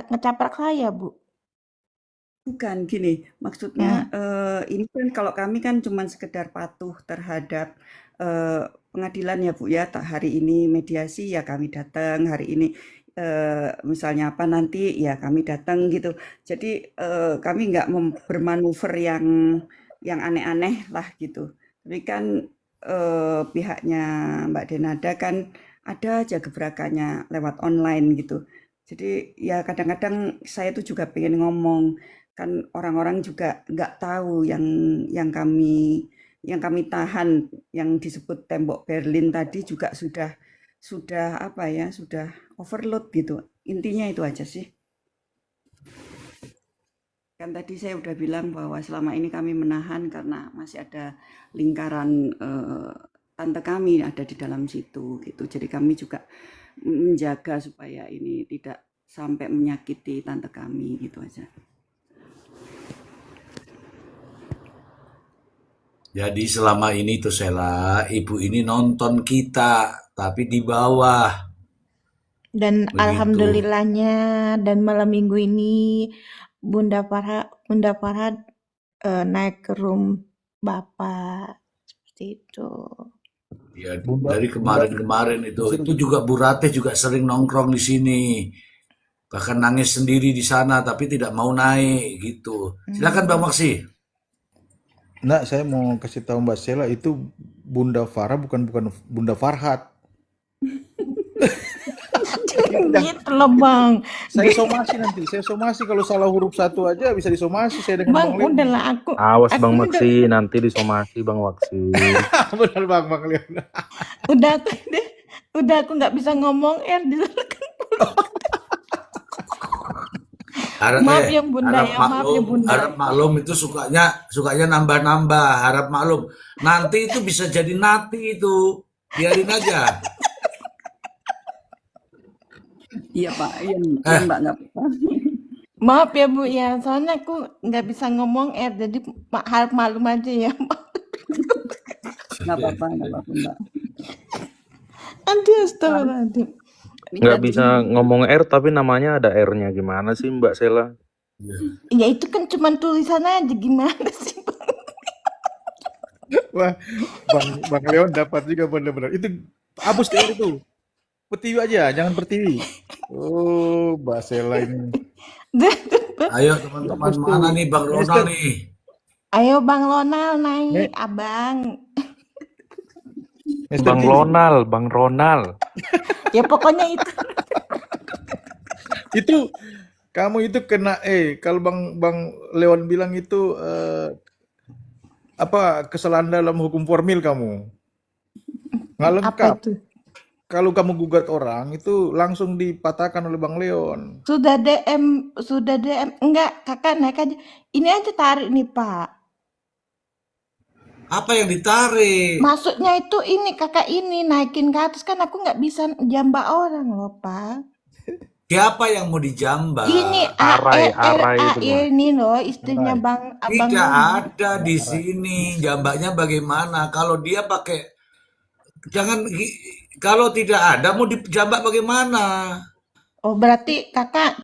ngecaprak saya, Bu. Bukan, gini, maksudnya ini kan kalau kami kan cuman sekedar patuh terhadap pengadilan ya Bu ya. Hari ini mediasi ya kami datang, hari ini misalnya apa nanti ya kami datang gitu. Jadi kami nggak bermanuver yang aneh-aneh lah gitu. Tapi kan pihaknya Mbak Denada kan ada aja gebrakannya lewat online gitu. Jadi ya kadang-kadang saya tuh juga pengen ngomong, kan orang-orang juga nggak tahu yang kami tahan, yang disebut tembok Berlin tadi juga sudah apa ya, sudah overload gitu. Intinya itu aja sih. Kan tadi saya udah bilang bahwa selama ini kami menahan karena masih ada lingkaran tante kami ada di dalam situ gitu. Jadi kami juga menjaga supaya ini tidak sampai menyakiti tante kami gitu aja. Jadi selama ini tuh Sela, ibu ini nonton kita, tapi di bawah. Dan Begitu. alhamdulillahnya dan malam minggu ini Bunda Farha naik ke room Bapak seperti itu. Ya, dari kemarin-kemarin itu juga Bu Ratih juga sering nongkrong di sini. Bahkan nangis sendiri di sana tapi tidak mau naik gitu. Silakan Bang Maksi. Nah, saya mau kasih tahu Mbak Sela itu Bunda Farah bukan Bunda Farhat. Gitu loh Bang. Saya somasi kalau salah huruf satu aja bisa disomasi saya dengan Bang, Bang Leon. udahlah aku. Awas aku Bang udah- Maksi, nanti disomasi Bang Maksi. Benar Bang Leon. Udah aku nggak bisa ngomong di Maaf ya Bunda ya, maaf ya Bunda. Harap maklum itu sukanya nambah-nambah. Harap maklum. Nanti itu bisa jadi nati itu. Biarin aja. Iya Pak, iya Mbak nggak apa-apa. Maaf ya Bu ya, soalnya aku nggak bisa ngomong jadi harap maklum aja ya. Nggak apa-apa Mbak. Aduh, astagfirullahaladzim. Nggak bisa ngomong R tapi namanya ada R-nya. Gimana sih Mbak Sela? Ya itu kan cuma tulisan aja, gimana sih Bang? Wah, Bang Leon dapat juga benar-benar. Itu hapus TR itu. Pertiwi aja, jangan pertiwi. Oh, Mbak Sela ini. Ayo teman-teman, mana nih Bang Ronald nih? Ayo Bang Lonal naik, Abang. Mr. Bang G. Ronald. Ya pokoknya itu. Itu kamu itu kena kalau Bang Leon bilang itu kesalahan dalam hukum formil kamu. Nggak Apa lengkap. itu? Kalau kamu gugat orang itu langsung dipatahkan oleh Bang Leon. Sudah DM. Enggak, kakak naik aja. Ini aja tarik nih Pak. Apa yang ditarik? Maksudnya itu ini kakak ini naikin ke atas kan aku nggak bisa jambak orang loh Pak. Siapa yang mau dijambak? Ini Arai itu, Bang. ini loh istrinya Abang Tidak Luna. ada di sini. Jambaknya bagaimana? Kalau dia pakai kalau tidak ada mau dijambak bagaimana? Oh berarti kakak